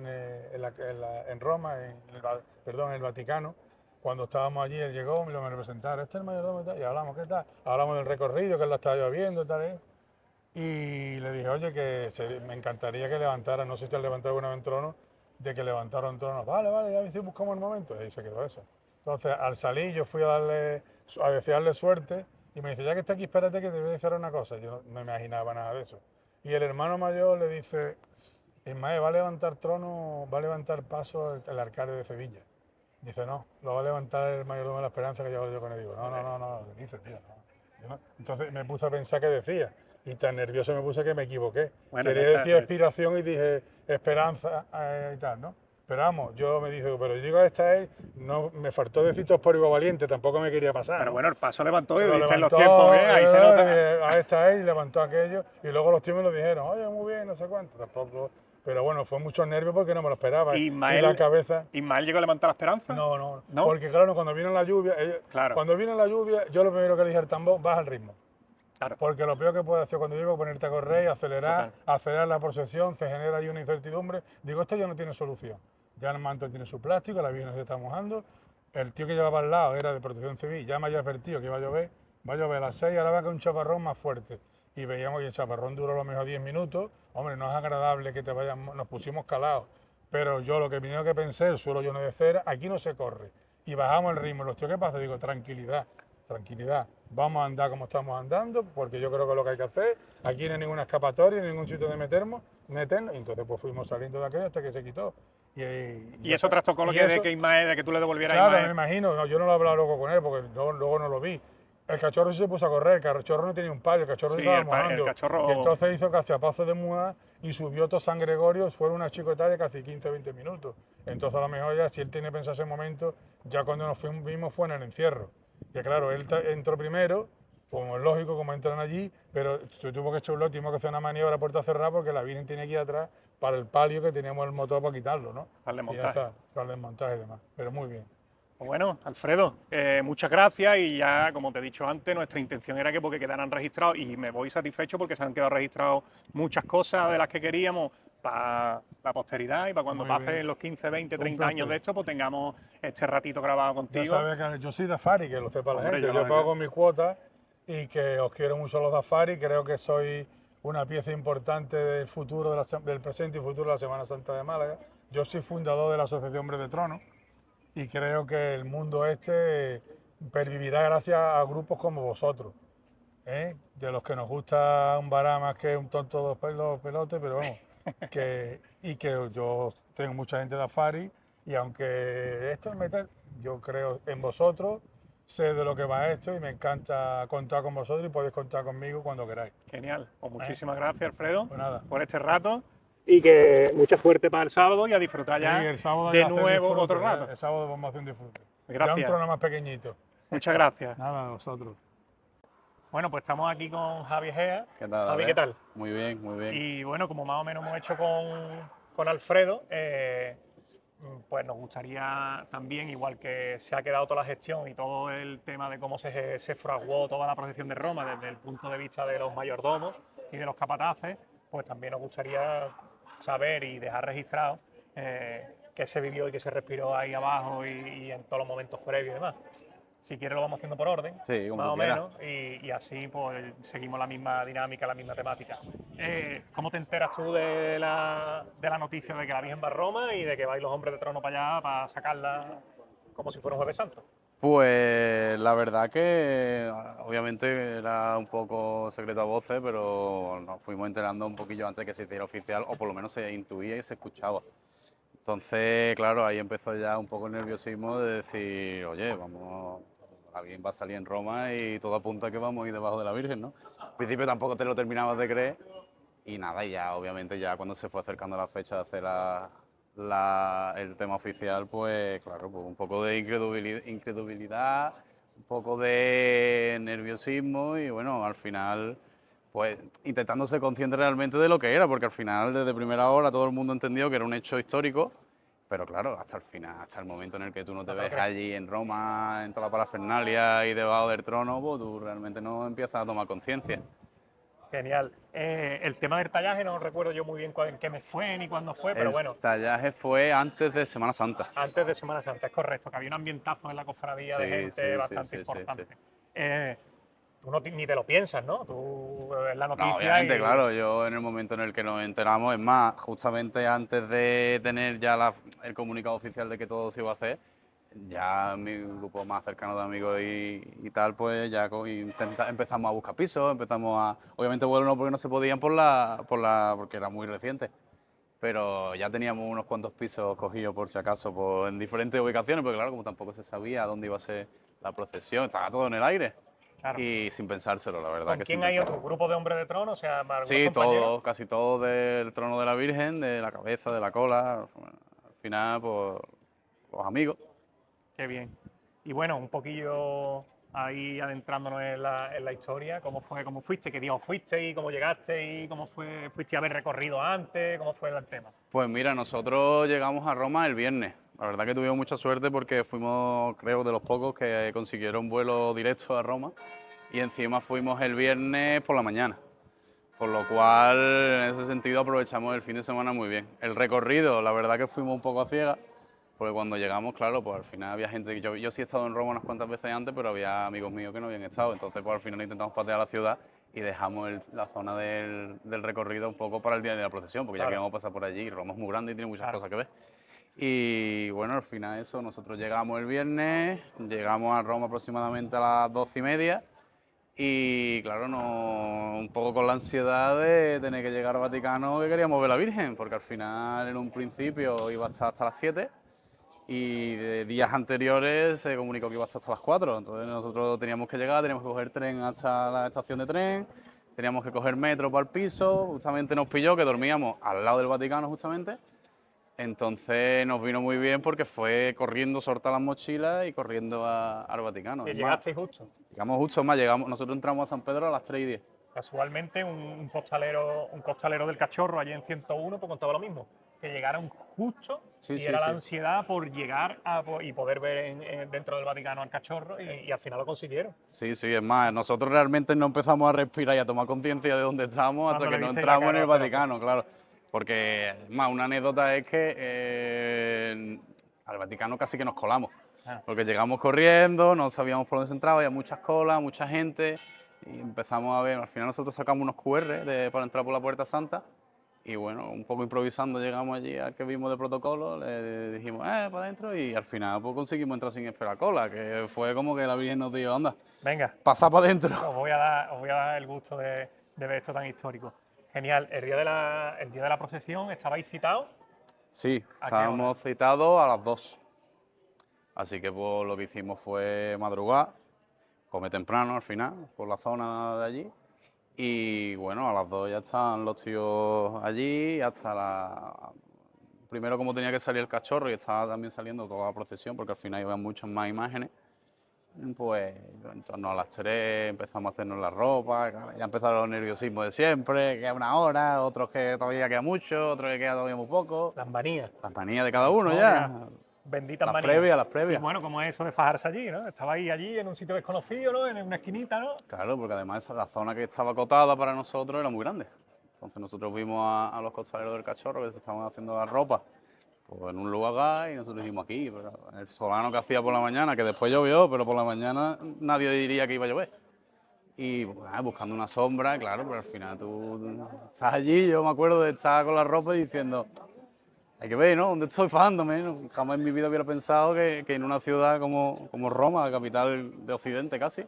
en Roma, perdón, en el Vaticano. Cuando estábamos allí, él llegó, me lo presentaron, este es el mayordomo y tal, y hablamos, ¿qué tal? Hablamos del recorrido, que él la estaba yo viendo y tal, y le dije, oye, que me encantaría que levantara, no sé si has levantado alguna vez un trono, de que levantara un trono. Vale, ya buscamos el momento, y ahí se quedó eso. Entonces, al salir, yo fui a desearle suerte, y me dice, ya que está aquí, espérate que te voy a decir una cosa. Yo no me imaginaba nada de eso. Y el hermano mayor le dice, Ismael, va a levantar trono, va a levantar paso el alcalde de Sevilla. Dice, no, lo va a levantar el mayordomo de la Esperanza, que llevo yo con él. Digo, no, ¿qué dice, tío? No. Entonces me puse a pensar qué decía. Y tan nervioso me puse que me equivoqué. Bueno, Quería decir inspiración y dije esperanza y tal, ¿no? Pero vamos, yo me dije, pero yo digo esta es, no, me faltó decir por igual valiente, tampoco me quería pasar. Pero ¿no? bueno, el paso levantó y Pero diste en los levantó, tiempos, ahí se nota. A esta es, y levantó aquello, y luego los tíos me lo dijeron, oye, muy bien, no sé cuánto, tampoco. Pero bueno, fue mucho nervio porque no me lo esperaba. Y la cabeza. ¿Ismael llegó a levantar la esperanza? No. Porque claro, cuando vino la lluvia, cuando vino la lluvia, yo lo primero que le dije al tambor, baja el ritmo. Claro. Porque lo peor que puedes hacer cuando llego es ponerte a correr, acelerar la procesión, se genera ahí una incertidumbre. Digo, esto ya no tiene solución. Ya el manto tiene su plástico, la Virgen se está mojando. El tío que llevaba al lado era de Protección Civil, ya me había advertido que iba a llover a las 6, ahora va con un chaparrón más fuerte. Y veíamos que el chaparrón duró a lo mejor 10 minutos. Hombre, no es agradable que te vayan, nos pusimos calados. Pero yo lo que primero que pensé, el suelo lleno de cera, aquí no se corre. Y bajamos el ritmo. Los tíos, ¿qué pasa? Digo, tranquilidad. Vamos a andar como estamos andando, porque yo creo que es lo que hay que hacer. Aquí no hay ninguna escapatoria, ningún sitio de meternos. Y entonces pues fuimos saliendo de aquello hasta que se quitó. Y eso trastocó lo que de que Ismael, de que tú le devolvieras a Ismael. Ismael. Claro, me imagino. No, yo no lo he hablado luego con él, porque luego no lo vi. El cachorro sí se puso a correr, el cachorro no tenía un palo, el cachorro estaba mojando. Y entonces hizo casi a paso de muda y subió todo San Gregorio, fueron una chicotada de casi 15 o 20 minutos. Entonces a lo mejor ya, si él tiene pensado ese momento, ya cuando nos vimos fue en el encierro. Y claro, él entró primero, como es lógico, como entran allí, pero se tuvo que echar un lote, tuvimos que hacer una maniobra a puerta cerrada porque la Virgen tenía que ir atrás para el palio que teníamos el motor para quitarlo, ¿no? Para el desmontaje. Y ya está, para el desmontaje y demás, pero muy bien. Bueno, Alfredo, muchas gracias y ya, como te he dicho antes, nuestra intención era que porque quedaran registrados y me voy satisfecho porque se han quedado registrados muchas cosas de las que queríamos, para la posteridad y para cuando Muy bien. pasen los 15, 20, Un 30 años placer. de esto, pues tengamos este ratito grabado Ya contigo. sabes que yo soy de Afari, que lo sepa la Hombre, gente. yo Yo lo- pago mi cuota y que os quiero mucho los de Afari. Creo que soy una pieza importante del futuro, del presente y futuro de la Semana Santa de Málaga. Yo soy fundador de la Asociación Hombres de Trono y creo que el mundo este pervivirá gracias a grupos como vosotros, ¿eh? De los que nos gusta un vará más que un tonto dos pelotes, pero vamos, y que yo tengo mucha gente de Afari y aunque esto es metal, yo creo en vosotros, sé de lo que va esto y me encanta contar con vosotros y podéis contar conmigo cuando queráis. Genial. Pues muchísimas gracias, Alfredo, Pues nada. por este rato. Y que mucha suerte para el sábado y a disfrutar Sí, ya el sábado de ya hacer nuevo disfrute, otro rato. El sábado vamos a hacer un disfrute. Ya Gracias. un trono más pequeñito. Muchas gracias. Nada, a vosotros. Bueno, pues estamos aquí con Javi Gea. ¿Qué tal? Javi, Albert? ¿qué tal? Muy bien, muy bien. Y bueno, como más o menos hemos hecho con Alfredo, pues nos gustaría también, igual que se ha quedado toda la gestión y todo el tema de cómo se fraguó toda la procesión de Roma desde el punto de vista de los mayordomos y de los capataces, pues también nos gustaría saber y dejar registrado qué se vivió y qué se respiró ahí abajo y en todos los momentos previos y demás. Si quieres lo vamos haciendo por orden, Sí, como más tú o quieras. menos, y así pues seguimos la misma dinámica, la misma temática. ¿Cómo te enteras tú de la noticia de que la Virgen va a Roma y de que vais los hombres de trono para allá para sacarla como si fuera un Jueves Santo? Pues la verdad que obviamente era un poco secreto a voces, pero nos fuimos enterando un poquillo antes de que se hiciera oficial, o por lo menos se intuía y se escuchaba. Entonces, claro, ahí empezó ya un poco el nerviosismo de decir, oye, vamos, la Virgen va a salir en Roma y todo apunta a que vamos a ir debajo de la Virgen, ¿no? Al principio tampoco te lo terminabas de creer y nada, y ya obviamente ya cuando se fue acercando la fecha de hacer el tema oficial, pues claro, pues un poco de incredulidad, un poco de nerviosismo y bueno, al final pues intentando ser consciente realmente de lo que era, porque al final desde primera hora todo el mundo entendió que era un hecho histórico, pero claro, hasta el final, hasta el momento en el que tú no te ves allí en Roma, en toda la parafernalia y debajo del trono, pues tú realmente no empiezas a tomar conciencia. Genial. El tema del tallaje no recuerdo yo muy bien en qué mes fue ni cuándo fue, pero bueno, El tallaje fue antes de Semana Santa. antes de Semana Santa, es correcto, que había un ambientazo en la cofradía de Sí, gente sí, bastante sí, importante. sí. Tú ni te lo piensas, ¿no? Tú ves la noticia No, obviamente, y... claro, yo en el momento en el que nos enteramos, es más, justamente antes de tener ya el comunicado oficial de que todo se iba a hacer, ya mi grupo más cercano de amigos y tal, pues ya empezamos a buscar pisos, obviamente bueno, no porque no se podían porque era muy reciente, pero ya teníamos unos cuantos pisos cogidos por si acaso en diferentes ubicaciones, porque claro, como tampoco se sabía dónde iba a ser la procesión, estaba todo en el aire. Claro. Y sin pensárselo, la verdad ¿Con que quién sin hay pensárselo. otro grupo de hombres de trono? O sea, algunos Sí, compañeros. todos, casi todos del trono de la Virgen, de la cabeza, de la cola. Bueno, al final, pues, los amigos. Qué bien. Y bueno, un poquillo ahí adentrándonos en la historia, ¿cómo fuiste? ¿Qué día fuiste y cómo llegaste y cómo fuiste a haber recorrido antes? ¿Cómo fue el tema? Pues mira, nosotros llegamos a Roma el viernes. La verdad que tuvimos mucha suerte porque fuimos, creo, de los pocos que consiguieron vuelo directo a Roma. Y encima fuimos el viernes por la mañana. Por lo cual, en ese sentido, aprovechamos el fin de semana muy bien. El recorrido, la verdad que fuimos un poco a ciegas, porque cuando llegamos, claro, pues al final había gente, yo sí he estado en Roma unas cuantas veces antes, pero había amigos míos que no habían estado, entonces pues al final intentamos patear la ciudad y dejamos la zona del recorrido un poco para el día de la procesión, porque ya que vamos a pasar por allí, Roma es muy grande y tiene muchas cosas que ver. Y bueno, al final eso, nosotros llegamos el viernes, llegamos a Roma aproximadamente a las 12:30, y claro, un poco con la ansiedad de tener que llegar al Vaticano, que queríamos ver a la Virgen, porque al final en un principio iba a estar hasta las 7 y de días anteriores se comunicó que iba a estar hasta las 4. Entonces nosotros teníamos que llegar, teníamos que coger tren hasta la estación de tren, teníamos que coger metro para el piso, justamente nos pilló que dormíamos al lado del Vaticano justamente. Entonces nos vino muy bien porque fue corriendo, soltar las mochilas y corriendo al Vaticano. Y llegasteis justo. Llegamos justo, más, nosotros entramos a San Pedro a las 3:10. Casualmente, un costalero del Cachorro, allí en 101, pues contaba lo mismo, que llegaron justo era la ansiedad por llegar y poder ver dentro del Vaticano al Cachorro y al final lo consiguieron. Sí, es más, nosotros realmente no empezamos a respirar y a tomar conciencia de dónde estábamos hasta que no entramos en el Vaticano, claro. Porque, más, una anécdota es que al Vaticano casi que nos colamos. Porque llegamos corriendo, no sabíamos por dónde se entraba, había muchas colas, mucha gente, y empezamos a ver, al final nosotros sacamos unos QR para entrar por la Puerta Santa, y bueno, un poco improvisando llegamos allí al que vimos de protocolo, le dijimos, para adentro, y al final pues conseguimos entrar sin esperar cola, que fue como que la Virgen nos dijo, anda, Venga, pasa para adentro. os voy a dar el gusto de ver esto tan histórico. Genial, el día de la procesión estabais citados. Sí, ¿A qué estábamos citados a las 2. Así que pues lo que hicimos fue madrugar, comer temprano al final, por la zona de allí. Y bueno, a las 2 ya estaban los tíos allí, hasta primero como tenía que salir el cachorro y estaba también saliendo toda la procesión, porque al final iban muchas más imágenes. Pues en torno a las 3 empezamos a hacernos la ropa, ya empezaron los nerviosismos de siempre, queda una hora, otros que todavía queda mucho, otros que queda todavía muy poco. Las manías. Las manías de cada uno ya. Benditas Las manías. las previas. Y bueno, como es eso de fajarse allí, ¿no? Estabais allí en un sitio desconocido, ¿no? En una esquinita, ¿no? Claro, porque además la zona que estaba acotada para nosotros era muy grande. Entonces nosotros vimos a los costaleros del cachorro que se estaban haciendo la ropa pues en un lugar y nosotros dijimos aquí, pero el solano que hacía por la mañana, que después llovió, pero por la mañana nadie diría que iba a llover. Y pues, buscando una sombra, claro, pero al final tú estás allí, yo me acuerdo de estar con la ropa y diciendo, hay que ver, ¿no? ¿Dónde estoy fajándome? ¿No? Jamás en mi vida hubiera pensado que en una ciudad como Roma, la capital de Occidente casi,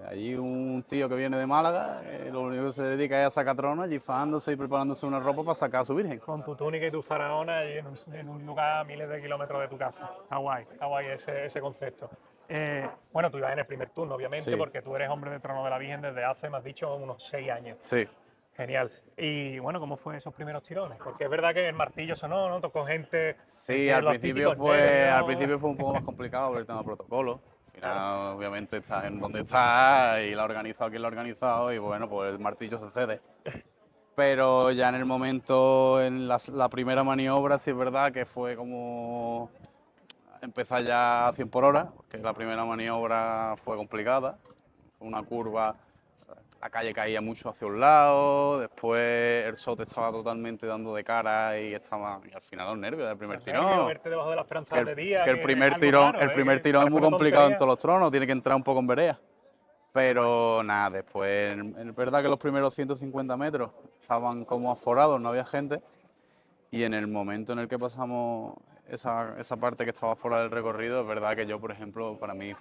allí un tío que viene de Málaga, lo único que se dedica es a sacar tronos, allí fajándose y preparándose una ropa para sacar a su virgen. Con tu túnica y tu faraona allí en un lugar a miles de kilómetros de tu casa. Está guay ese concepto. Bueno, tú ibas en el primer turno, obviamente, Sí. porque tú eres hombre de trono de la Virgen desde hace, me has dicho, unos 6 años. Sí. Genial. Y bueno, ¿cómo fue esos primeros tirones? Porque es verdad que el martillo sonó, ¿no? Tocó gente. Sí, al principio fue un poco más complicado por el tema protocolo. Al final, obviamente, estás en donde estás y la ha organizado quien lo ha organizado y bueno, pues el martillo se cede. Pero ya en el momento, en la primera maniobra, sí es verdad que fue como empezar ya a 100 por hora, porque la primera maniobra fue complicada. Fue una curva, la calle caía mucho hacia un lado, después el shot estaba totalmente dando de cara y al final los nervios del primer tirón. Verte debajo de la esperanza de día. Que el primer tirón es muy complicado en todos los tronos, tiene que entrar un poco en vereda. Pero nada, después, es verdad que los primeros 150 metros estaban como aforados, no había gente. Y en el momento en el que pasamos esa parte que estaba fuera del recorrido, es verdad que yo, por ejemplo, para mí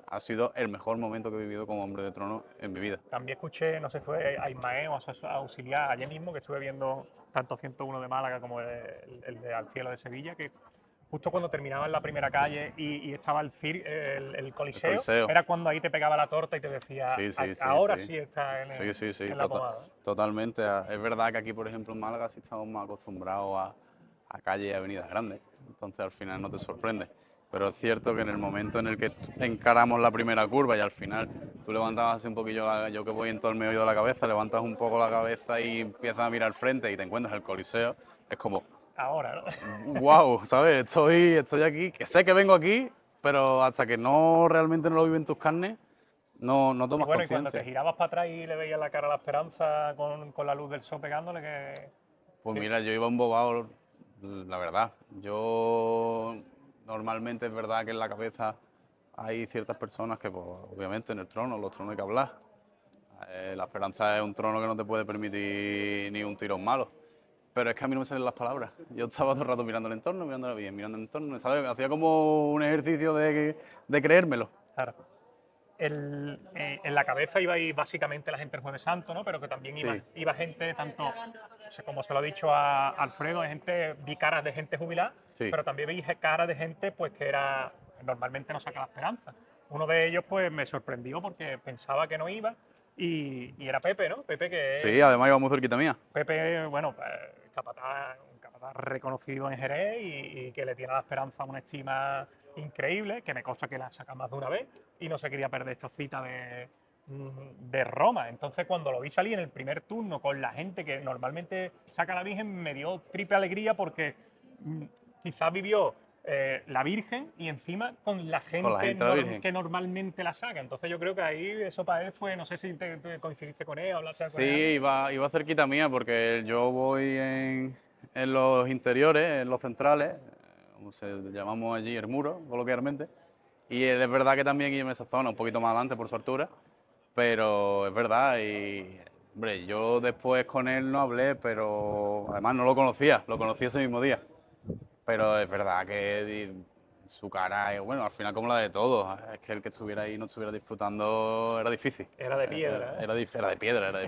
ha sido el mejor momento que he vivido como hombre de trono en mi vida. También escuché, no sé, fue a Ismael o a su auxiliar ayer mismo, que estuve viendo tanto 101 de Málaga como el de Al Cielo de Sevilla, que justo cuando terminaban la primera calle y estaba el coliseo, era cuando ahí te pegaba la torta y te decía, ahora sí está en la pomada. Totalmente. Es verdad que aquí, por ejemplo, en Málaga sí estamos más acostumbrados a calles y avenidas grandes, entonces al final no te sorprende. Pero es cierto que en el momento en el que encaramos la primera curva y al final tú levantabas así un poquillo, yo que voy en todo el medio de la cabeza, levantas un poco la cabeza y empiezas a mirar al frente y te encuentras el coliseo, es como... Ahora, ¿no? Wow, ¿sabes? Estoy aquí, que sé que vengo aquí, pero hasta que realmente no lo vives en tus carnes, no tomas conciencia. Y cuando te girabas para atrás y le veías la cara a la esperanza con la luz del sol pegándole, que... Pues mira, yo iba embobado, la verdad. Yo normalmente es verdad que en la cabeza hay ciertas personas que, pues, obviamente en los tronos hay que hablar. La esperanza es un trono que no te puede permitir ni un tirón malo. Pero es que a mí no me salen las palabras. Yo estaba todo el rato mirando el entorno, mirando la vida, mirando el entorno, ¿sabes? Hacía como un ejercicio de creérmelo. Claro. En la cabeza ibais básicamente la gente del Jueves Santo, ¿no? Pero que también iba gente, tanto, no sé, como se lo ha dicho a Alfredo, vi caras de gente jubilada, pero también vi caras de gente pues que normalmente no saca la esperanza. Uno de ellos pues me sorprendió porque pensaba que no iba y era Pepe, ¿no? Pepe que... Sí, además iba muy cerquita mía. Pepe, bueno, un capataz reconocido en Jerez y que le tiene a la esperanza una estima increíble, que me consta que la saca más de una vez y no se quería perder esta cita de Roma. Entonces, cuando lo vi salir en el primer turno con la gente que normalmente saca a la Virgen, me dio triple alegría porque quizás vivió la Virgen y encima con la gente, de la Virgen. que normalmente la saca. Entonces yo creo que ahí eso para él fue, no sé si te coincidiste con él, hablaste con Sí, él. iba cerquita mía porque yo voy en los interiores, en los centrales, como se llamamos allí el muro, coloquialmente. Y es verdad que también iba en esa zona, un poquito más adelante por su altura, pero es verdad. Y hombre, yo después con él no hablé, pero además no lo conocí ese mismo día. Pero es verdad que su cara, bueno, al final como la de todos, es que el que estuviera ahí no estuviera disfrutando era difícil. Era de piedra, ¿eh? Era de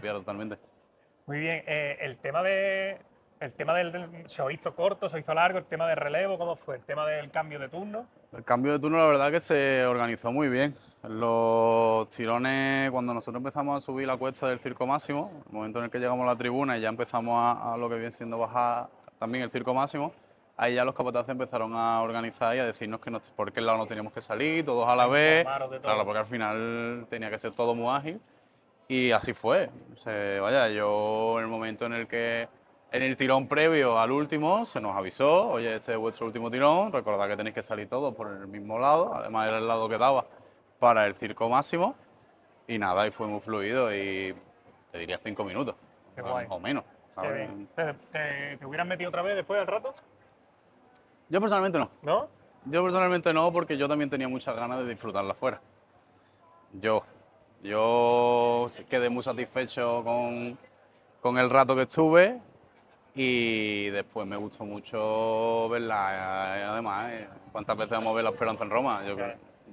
piedra totalmente. Muy bien, el tema se os hizo corto, se os hizo largo, el tema del relevo, ¿cómo fue? El tema del cambio de turno. El cambio de turno, la verdad que se organizó muy bien. Los tirones, cuando nosotros empezamos a subir la cuesta del Circo Máximo, el momento en el que llegamos a la tribuna y ya empezamos a lo que viene siendo bajar también el Circo Máximo, ahí ya los capataces empezaron a organizar y a decirnos que por qué lado no teníamos que salir, todos a la vez. informaros de todo. Claro, porque al final tenía que ser todo muy ágil. Y así fue. Vaya, yo en el momento en el que en el tirón previo al último se nos avisó, oye, este es vuestro último tirón, recordad que tenéis que salir todos por el mismo lado, además era el lado que daba para el Circo Máximo, y nada, y fue muy fluido y te diría 5 minutos, Qué guay. o menos. Qué ¿sabes? bien. ¿Te hubieras metido otra vez después del rato? Yo personalmente no. ¿No? Yo personalmente no, porque yo también tenía muchas ganas de disfrutarla afuera. Yo quedé muy satisfecho con el rato que estuve y después me gustó mucho verla. Además, ¿cuántas veces vamos a ver La Esperanza en Roma?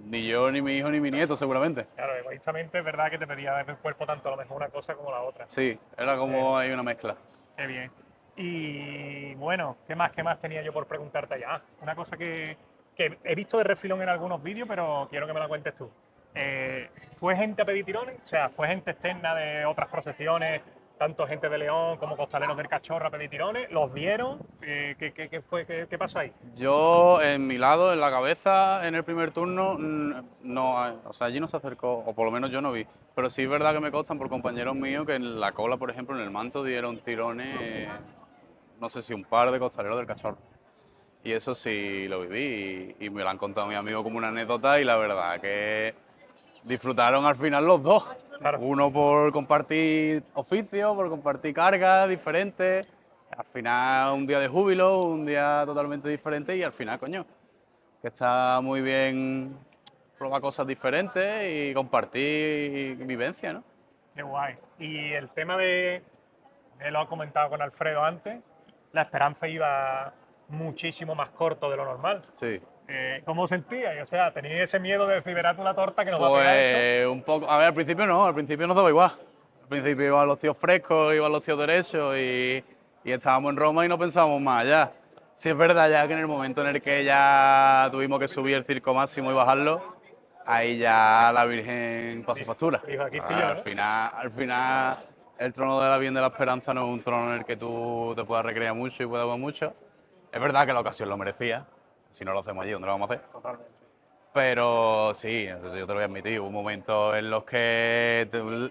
Ni yo, ni mi hijo, ni mi nieto, seguramente. Claro, egoístamente es verdad que te pedía del cuerpo tanto a lo mejor una cosa como la otra. Sí, era como hay una mezcla. Qué bien. Y bueno, ¿qué más tenía yo por preguntarte allá? Una cosa que he visto de refilón en algunos vídeos, pero quiero que me la cuentes tú. ¿Fue gente a pedir tirones? O sea, ¿fue gente externa de otras procesiones, tanto gente de León como costaleros del Cachorro a pedir tirones? ¿Los dieron? ¿Qué fue? ¿Qué pasó ahí? Yo, en mi lado, en la cabeza, en el primer turno, no, o sea, allí no se acercó, o por lo menos yo no vi. Pero sí es verdad que me constan por compañeros míos que en la cola, por ejemplo, en el manto dieron tirones, no sé si un par de costaleros del Cachorro. Y eso sí lo viví y me lo han contado mis amigos como una anécdota y la verdad que disfrutaron al final los dos. Claro. Uno por compartir oficio, por compartir cargas diferentes. Al final un día de júbilo, un día totalmente diferente y al final, coño, que está muy bien probar cosas diferentes y compartir vivencia, ¿no? Qué guay. Y el tema lo he comentado con Alfredo antes, la Esperanza iba muchísimo más corto de lo normal. Sí. ¿Cómo sentíais? O sea, ¿teníais ese miedo de decir, verás tú la torta que nos va a pegar esto? Pues un poco, a ver, al principio no, al principio nos daba igual. Al principio iban los tíos frescos, iban los tíos derechos y estábamos en Roma y no pensábamos más allá. Sí es verdad ya que en el momento en el que ya tuvimos que subir el Circo Máximo y bajarlo, ahí ya la Virgen pasó factura. Dijo, aquí O sea, estoy yo, ¿no? al final el trono de la Virgen de la Esperanza no es un trono en el que tú te puedas recrear mucho y puedas ver mucho. Es verdad que la ocasión lo merecía. Si no lo hacemos allí, ¿dónde lo vamos a hacer? Totalmente. Pero sí, yo te lo voy a admitir, hubo momentos en los que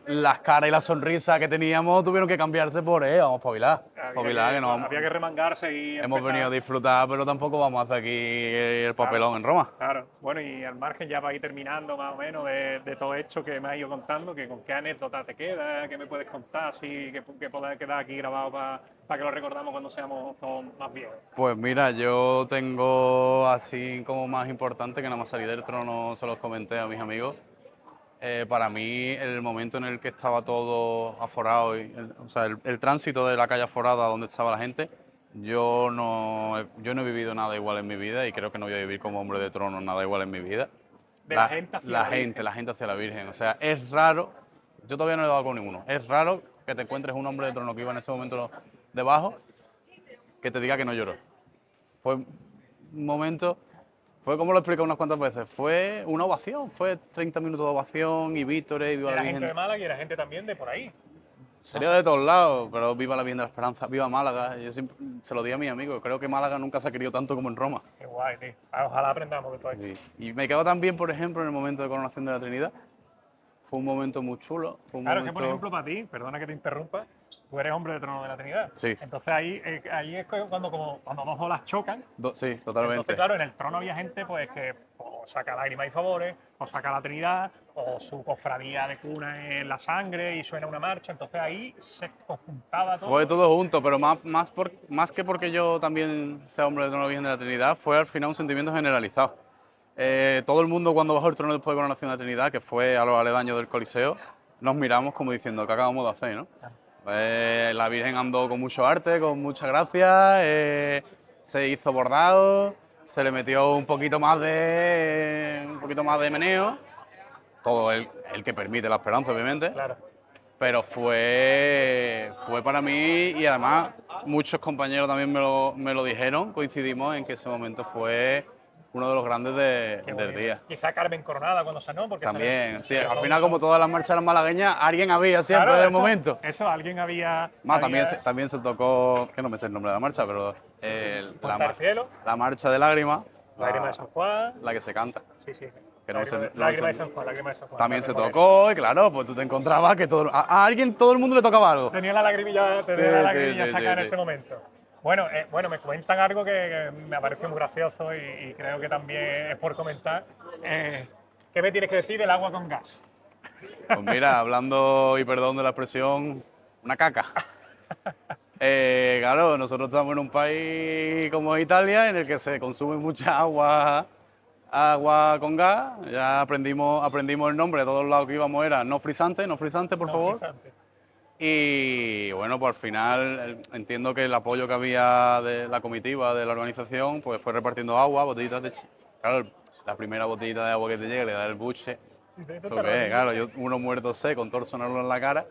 las caras y la sonrisa que teníamos tuvieron que cambiarse por, vamos a espabilar. Espabilar, que no vamos. Había que remangarse y Hemos empezar. venido a disfrutar, pero tampoco vamos a hacer aquí el papelón en Roma. Claro, bueno, y al margen ya para ir terminando más o menos de todo esto que me has ido contando, que con qué anécdota te queda, qué me puedes contar, así que pueda quedar aquí grabado para que lo recordamos cuando seamos todos más viejos. Pues mira, yo tengo así como más importante, que nada más salir del trono se los comenté a mis amigos. Para mí, el momento en el que estaba todo aforado, o sea, el tránsito de la calle aforada donde estaba la gente, yo no he vivido nada igual en mi vida y creo que no voy a vivir como hombre de trono nada igual en mi vida. De la gente hacia la Virgen. La gente hacia la Virgen. O sea, es raro, yo todavía no he dado con ninguno, es raro que te encuentres un hombre de trono que iba en ese momento debajo que te diga que no lloró. Fue un momento, fue como lo he explicado unas cuantas veces, fue una ovación, fue 30 minutos de ovación y vítores y viva la Era Virgen. gente de Málaga y era gente también de por ahí. Sería de todos lados, pero viva la Virgen de la Esperanza, viva Málaga. Yo siempre se lo di a mis amigos, creo que Málaga nunca se ha querido tanto como en Roma. Qué guay, tío. Ojalá aprendamos de todo esto. Sí. Y me quedó también, por ejemplo, en el momento de coronación de la Trinidad. Fue un momento muy chulo. Fue un Claro, momento... que por ejemplo para ti, perdona que te interrumpa, tú eres hombre de trono de la Trinidad. Sí. Entonces ahí es cuando dos olas chocan. Sí, totalmente. Entonces, claro, en el trono había gente pues que o saca lágrimas y favores, o saca la Trinidad, o su cofradía de cuna en la sangre y suena una marcha. Entonces ahí se conjuntaba todo. Fue todo junto, pero más que porque yo también sea hombre de trono de la Virgen de la Trinidad, fue al final un sentimiento generalizado. Todo el mundo cuando bajó el trono después de coronación de la Trinidad, que fue a los aledaños del Coliseo, nos miramos como diciendo, ¿qué acabamos de hacer, no? La Virgen andó con mucho arte, con mucha gracia, se hizo bordado, se le metió un poquito más de meneo, todo el que permite la esperanza, obviamente. Claro. Pero fue para mí, y además muchos compañeros también me lo dijeron, coincidimos en que ese momento fue uno de los grandes del día. Quizá Carmen Coronada cuando sanó, porque También, sí, al final como todas las marchas eran malagueñas, alguien había siempre claro, en el momento. Eso, alguien había... También se tocó, que no me sé el nombre de la marcha, pero la marcha de lágrimas. Lágrima de San Juan. La que se canta. Sí, sí. Que Lágrima de San Juan, lágrima de San Juan. También se tocó y claro, pues tú te encontrabas que a alguien, todo el mundo le tocaba algo. Tenía la lagrimilla sacada en ese momento. Bueno, me cuentan algo que me pareció muy gracioso y creo que también es por comentar. ¿Qué me tienes que decir del agua con gas? Pues mira, hablando, y perdón de la expresión, una caca. Claro, nosotros estamos en un país como Italia en el que se consume mucha agua con gas. Ya aprendimos el nombre, de todos lados que íbamos era no frisante, por favor. Frisante. Y bueno, pues al final entiendo que el apoyo que había de la comitiva, de la organización, pues fue repartiendo agua, botellitas de... Claro, la primera botellita de agua que te llega le da el buche. ¿Eso qué es? Claro, uno muerto seco, con todo el sonarlo en la cara.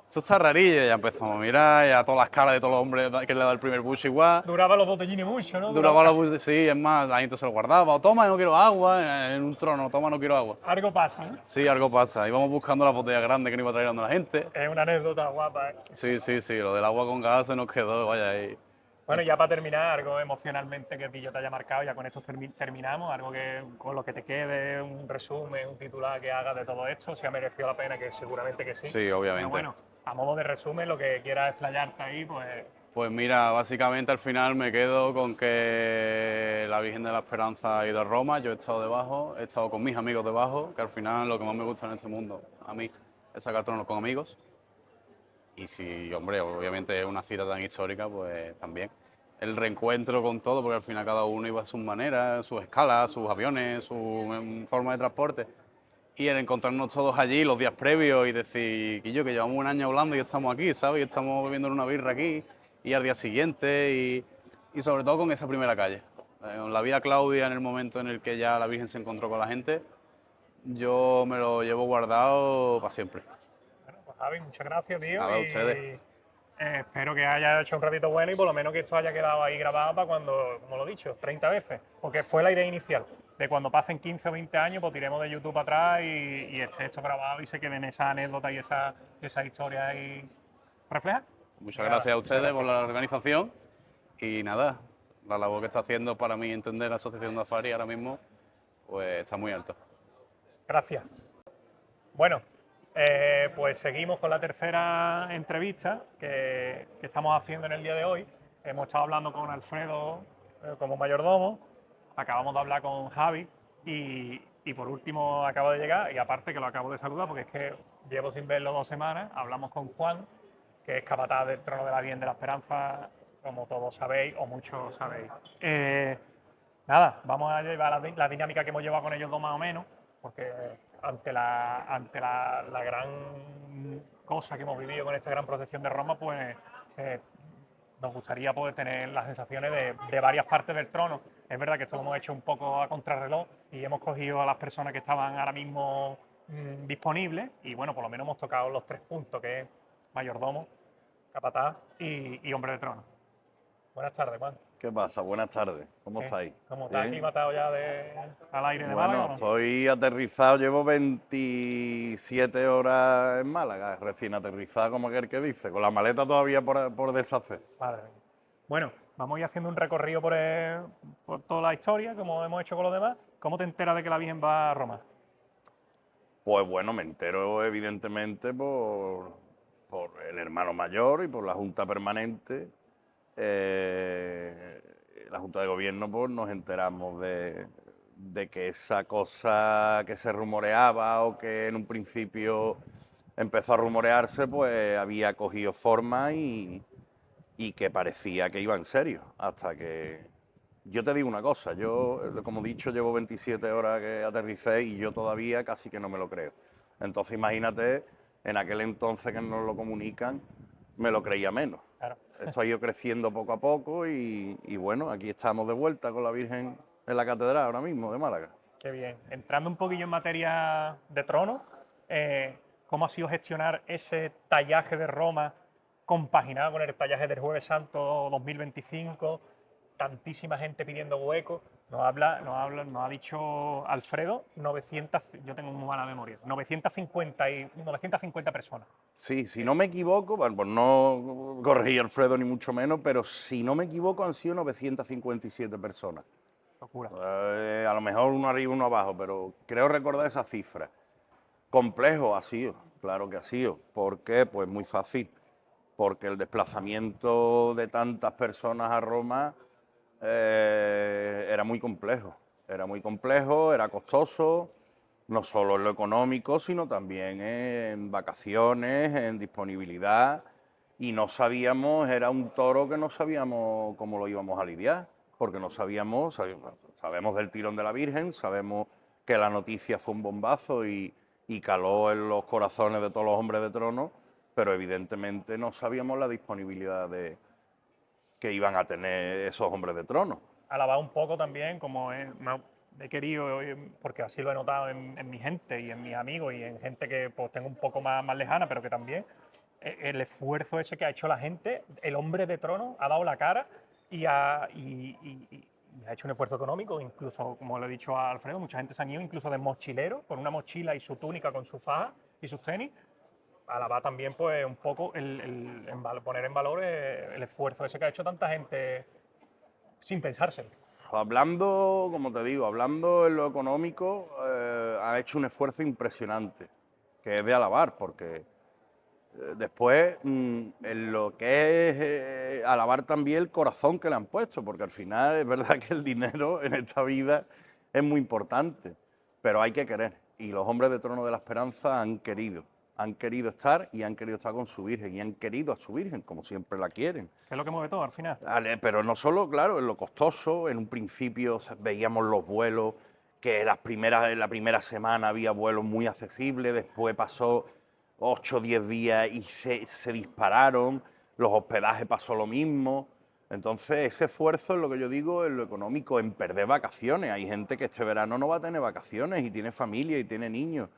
Eso está rarillo, ya empezamos a mirar, ya todas las caras de todos los hombres que le da el primer buche igual. Duraba los botellines mucho, ¿no? Duraba los buches, sí, es más, la gente se lo guardaba. O toma, no quiero agua, en un trono, toma, no quiero agua. Algo pasa, ¿no? Sí, algo pasa. Íbamos buscando las botellas grandes que nos iba trayendo la gente. Es una anécdota guapa, ¿eh? Sí, lo del agua con gas se nos quedó, vaya ahí. Bueno, ya para terminar, algo emocionalmente que yo te haya marcado, ya con esto terminamos, algo que con lo que te quede, un resumen, un titular que hagas de todo esto, si ha merecido la pena, que seguramente que sí. Sí, obviamente. Pero bueno, a modo de resumen, lo que quieras explayarte ahí, pues... Pues mira, básicamente al final me quedo con que la Virgen de la Esperanza ha ido a Roma, yo he estado debajo, he estado con mis amigos debajo, que al final lo que más me gusta en este mundo, a mí, es sacar tronos con amigos. Y si, hombre, obviamente es una cita tan histórica, pues también. El reencuentro con todo, porque al final cada uno iba a sus maneras, sus escalas, sus aviones, su forma de transporte. Y el encontrarnos todos allí los días previos y decir, que llevamos un año hablando y estamos aquí, ¿sabes? Y estamos bebiendo una birra aquí, y al día siguiente, y sobre todo con esa primera calle. Con la Vía Claudia, en el momento en el que ya la Virgen se encontró con la gente, yo me lo llevo guardado para siempre. Bueno, pues Javi, muchas gracias, tío. A ustedes. Espero que haya hecho un ratito bueno y por lo menos que esto haya quedado ahí grabado para cuando, como lo he dicho, 30 veces. Porque fue la idea inicial, de cuando pasen 15 o 20 años, pues tiremos de YouTube atrás y esté esto grabado y se queden esa anécdota y esa historia ahí refleja. Muchas gracias a ustedes por la organización y nada, la labor que está haciendo para mí entender la Asociación de Afari ahora mismo, pues está muy alto. Gracias. Bueno, pues seguimos con la tercera entrevista que estamos haciendo en el día de hoy. Hemos estado hablando con Alfredo como mayordomo, acabamos de hablar con Javi y por último acabo de llegar, y aparte que lo acabo de saludar porque es que llevo sin verlo 2 semanas, hablamos con Juan, que es capataz del Trono de la Virgen de la Esperanza, como todos sabéis o muchos sabéis. Nada, vamos a llevar la dinámica que hemos llevado con ellos dos más o menos, porque ante la gran cosa que hemos vivido con esta gran procesión de Roma, pues nos gustaría poder tener las sensaciones de varias partes del trono. Es verdad que esto lo hemos hecho un poco a contrarreloj y hemos cogido a las personas que estaban ahora mismo disponibles y bueno, por lo menos hemos tocado los 3 puntos, que es mayordomo, capataz y hombre de trono. Buenas tardes, Juan. ¿Qué pasa? Buenas tardes. ¿Cómo estáis? ¿Cómo estás aclimatado ya al aire de Bueno, Málaga? ¿No? estoy aterrizado, llevo 27 horas en Málaga, recién aterrizado, como aquel que dice, con la maleta todavía por deshacer. Madre mía. Bueno, vamos a ir haciendo un recorrido por toda la historia, como hemos hecho con los demás. ¿Cómo te enteras de que la Virgen va a Roma? Pues bueno, me entero evidentemente por por el hermano mayor y por la Junta Permanente, la Junta de Gobierno, pues nos enteramos de que esa cosa que se rumoreaba o que en un principio empezó a rumorearse, pues había cogido forma y que parecía que iba en serio, hasta que... Yo te digo una cosa, yo, como he dicho, llevo 27 horas que aterricé y yo todavía casi que no me lo creo. Entonces imagínate, en aquel entonces que nos lo comunican, me lo creía menos. Claro. Esto ha ido creciendo poco a poco y bueno, aquí estamos de vuelta con la Virgen en la catedral ahora mismo de Málaga. Qué bien. Entrando un poquillo en materia de trono, ¿cómo ha sido gestionar ese tallaje de Roma compaginado con el tallaje del Jueves Santo 2025? Tantísima gente pidiendo hueco. Nos ha dicho Alfredo, 900, yo tengo muy mala memoria, 950 personas. Sí, si no me equivoco, bueno, pues no corregí Alfredo ni mucho menos, pero si no me equivoco han sido 957 personas. Locura. A lo mejor uno arriba, uno abajo, pero creo recordar esa cifra. Complejo ha sido, claro que ha sido. ¿Por qué? Pues muy fácil. Porque el desplazamiento de tantas personas a Roma era muy complejo. Era costoso, no solo en lo económico, sino también en vacaciones, en disponibilidad. Y no sabíamos, era un toro que no sabíamos cómo lo íbamos a lidiar, porque no sabemos del tirón de la Virgen, sabemos que la noticia fue un bombazo y caló en los corazones de todos los hombres de trono, pero evidentemente no sabíamos la disponibilidad que iban a tener esos hombres de trono. Alabar un poco también, como he querido, porque así lo he notado en mi gente y en mis amigos y en gente que pues, tengo un poco más lejana, pero que también el esfuerzo ese que ha hecho la gente, el hombre de trono ha dado la cara y ha hecho un esfuerzo económico, incluso, como le he dicho a Alfredo, mucha gente se han ido incluso de mochilero, con una mochila y su túnica, con su faja y sus tenis. Alabar también pues un poco poner en valor el esfuerzo ese que ha hecho tanta gente sin pensárselo. Hablando, como te digo, hablando en lo económico, ha hecho un esfuerzo impresionante, que es de alabar, porque después en lo que es alabar también el corazón que le han puesto, porque al final es verdad que el dinero en esta vida es muy importante, pero hay que querer, y los hombres de Trono de la Esperanza han querido estar y han querido estar con su Virgen y han querido a su Virgen como siempre la quieren. Que es lo que mueve todo al final. Vale, pero no solo, claro, en lo costoso, en un principio veíamos los vuelos, que en la primera semana había vuelos muy accesibles, después pasó 8 o 10 días y se dispararon, los hospedajes pasó lo mismo. Entonces ese esfuerzo es lo que yo digo, en lo económico, en perder vacaciones. Hay gente que este verano no va a tener vacaciones y tiene familia y tiene niños.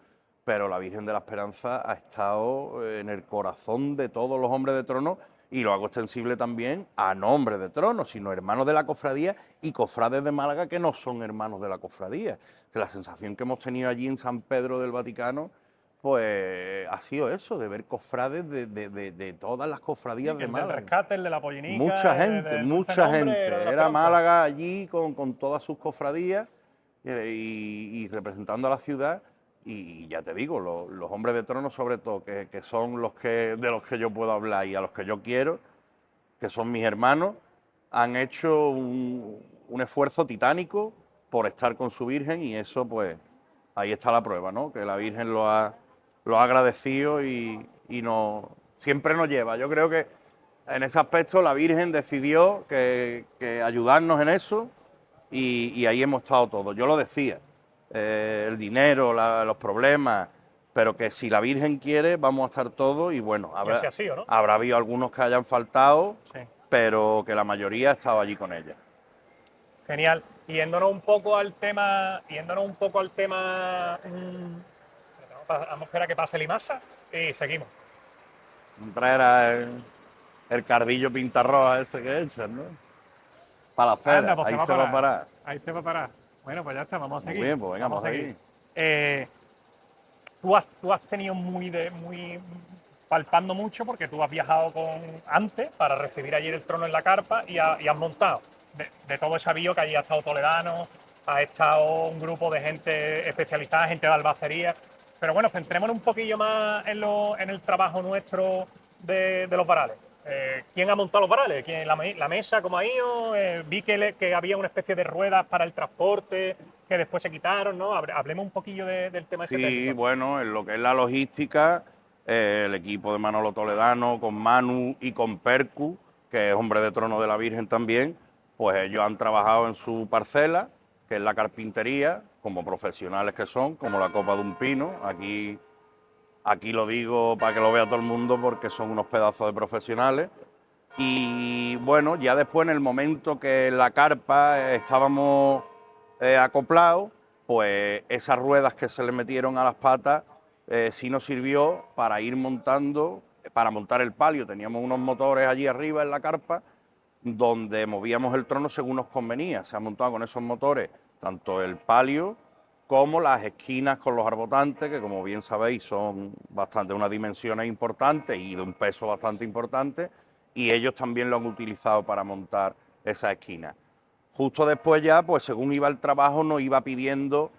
Pero la Virgen de la Esperanza ha estado en el corazón de todos los hombres de trono y lo hago extensible también a no hombres de trono, sino hermanos de la cofradía y cofrades de Málaga que no son hermanos de la cofradía. La sensación que hemos tenido allí en San Pedro del Vaticano, pues ha sido eso, de ver cofrades de todas las cofradías de Málaga. El rescate, el de la pollinica. Mucha gente. Era Málaga allí con todas sus cofradías y representando a la ciudad. Y ya te digo, los hombres de trono sobre todo, que son de los que yo puedo hablar y a los que yo quiero, que son mis hermanos, han hecho un esfuerzo titánico por estar con su Virgen y eso pues ahí está la prueba, ¿no? Que la Virgen lo ha agradecido y siempre nos lleva. Yo creo que en ese aspecto la Virgen decidió que ayudarnos en eso y ahí hemos estado todos. Yo lo decía. El dinero, los problemas, pero que si la Virgen quiere vamos a estar todos y bueno, habrá habido algunos que hayan faltado, sí, pero que la mayoría ha estado allí con ella. Genial. Yéndonos un poco al tema, vamos a esperar a que pase Limasa y seguimos. Traer el cardillo pintarroja ese que echan, ¿no? Para la acera, anda, pues ahí se va a parar. Ahí se va a parar. Bueno, pues ya está, vamos a seguir. Muy bien, pues venga, vamos a seguir. Tú has tenido muy palpando mucho porque tú has viajado antes para recibir ayer el trono en la carpa y has montado. De todo ese avío que allí ha estado Toledano, ha estado un grupo de gente especializada, gente de albacería. Pero bueno, centrémonos un poquillo más en el trabajo nuestro de los varales. ¿Quién ha montado los varales? ¿La mesa cómo ha ido? Vi que había una especie de ruedas para el transporte que después se quitaron, ¿no? Hablemos un poquillo del tema ese Sí, técnico. bueno, en lo que es la logística, el equipo de Manolo Toledano, con Manu y con Percu, que es hombre de trono de la Virgen también, pues ellos han trabajado en su parcela, que es la carpintería, como profesionales que son, como la copa de un pino. Aquí lo digo para que lo vea todo el mundo porque son unos pedazos de profesionales. Y bueno, ya después en el momento que en la carpa estábamos acoplados, pues esas ruedas que se le metieron a las patas sí nos sirvió para ir montando, para montar el palio. Teníamos unos motores allí arriba en la carpa donde movíamos el trono según nos convenía. Se ha montado con esos motores tanto el palio como las esquinas con los arbotantes, que como bien sabéis son bastante unas dimensiones importantes y de un peso bastante importante, y ellos también lo han utilizado para montar esas esquinas. Justo después ya, pues según iba el trabajo, nos iba pidiendo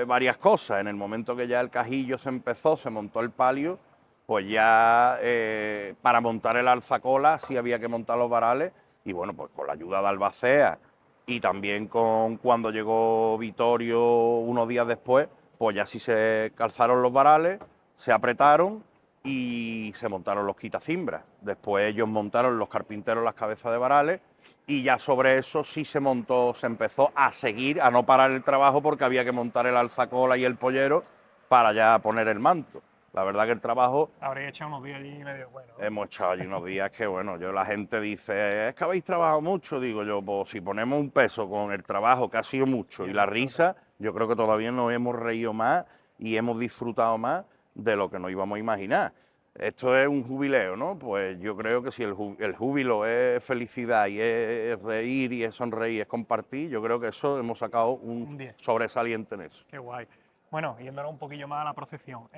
varias cosas. En el momento que ya el cajillo se empezó, se montó el palio, pues ya para montar el alzacola sí había que montar los varales, y bueno, pues con la ayuda de Albacea y también con cuando llegó Vittorio unos días después, pues ya sí se calzaron los varales, se apretaron y se montaron los quitacimbras. Después ellos montaron los carpinteros las cabezas de varales y ya sobre eso sí se empezó a seguir, a no parar el trabajo porque había que montar el alzacola y el pollero para ya poner el manto. La verdad que el trabajo... Habréis echado unos días allí medio bueno, ¿no? Hemos echado allí unos días que, bueno, la gente dice, es que habéis trabajado mucho. Digo yo, pues si ponemos un peso con el trabajo que ha sido mucho y la risa, yo creo que todavía nos hemos reído más y hemos disfrutado más de lo que nos íbamos a imaginar. Esto es un jubileo, ¿no? Pues yo creo que si el júbilo es felicidad y es reír y es sonreír, es compartir, yo creo que eso hemos sacado un 10. sobresaliente en eso. Qué guay. Bueno, yéndonos un poquillo más a la procesión.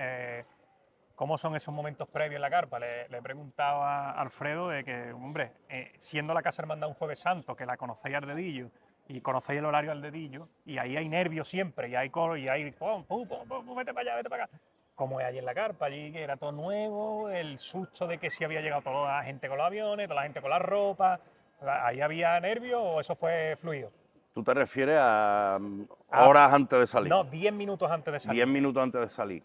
¿Cómo son esos momentos previos en la carpa? Le he preguntado a Alfredo de que, hombre, siendo la Casa Hermandad un Jueves Santo, que la conocéis al dedillo y conocéis el horario al dedillo, y ahí hay nervios siempre, y hay coro, y hay pum, pum, pum, pum, vete para allá, vete para acá. ¿Cómo es allí en la carpa? Allí que era todo nuevo, el susto de que si había llegado toda la gente con los aviones, toda la gente con la ropa. ¿Ahí había nervios o eso fue fluido? ¿Tú te refieres a horas antes de salir? No, 10 minutos antes de salir. 10 minutos antes de salir.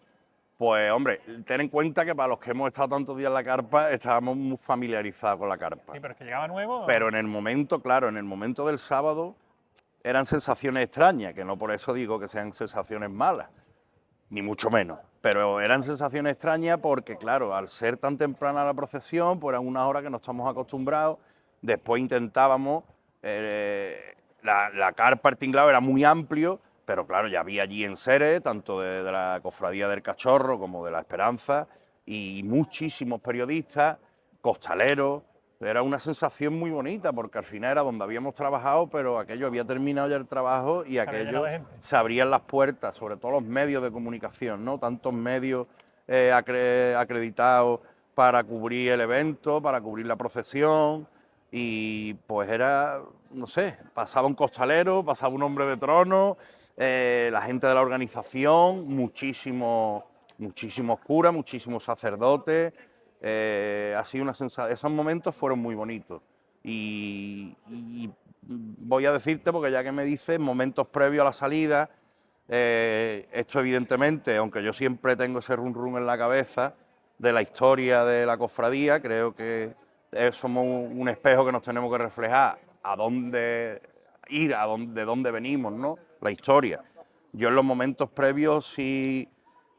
Pues hombre, ten en cuenta que para los que hemos estado tantos días en la carpa, estábamos muy familiarizados con la carpa. Sí, pero es que llegaba nuevo. Pero en el momento, claro, en el momento del sábado eran sensaciones extrañas, que no por eso digo que sean sensaciones malas, ni mucho menos. Pero eran sensaciones extrañas porque, claro, al ser tan temprana la procesión, pues eran unas horas que no estamos acostumbrados. Después intentábamos, la carpa, el tinglado era muy amplio, pero claro, ya había allí enseres, tanto de la Cofradía del Cachorro como de la Esperanza, y muchísimos periodistas, costaleros. Era una sensación muy bonita, porque al final era donde habíamos trabajado, pero aquello había terminado ya el trabajo y aquello se abrían las puertas, sobre todo los medios de comunicación, ¿no? Tantos medios acreditados para cubrir el evento, para cubrir la procesión, y pues era, no sé, pasaba un costalero, pasaba un hombre de trono, la gente de la organización, muchísimos curas, muchísimos sacerdotes. Ha sido una sensación, esos momentos fueron muy bonitos y voy a decirte, porque ya que me dices, momentos previos a la salida, esto evidentemente, aunque yo siempre tengo ese run run en la cabeza de la historia de la cofradía, creo que somos un espejo que nos tenemos que reflejar a dónde ir, de dónde venimos, ¿no? La historia. Yo en los momentos previos sí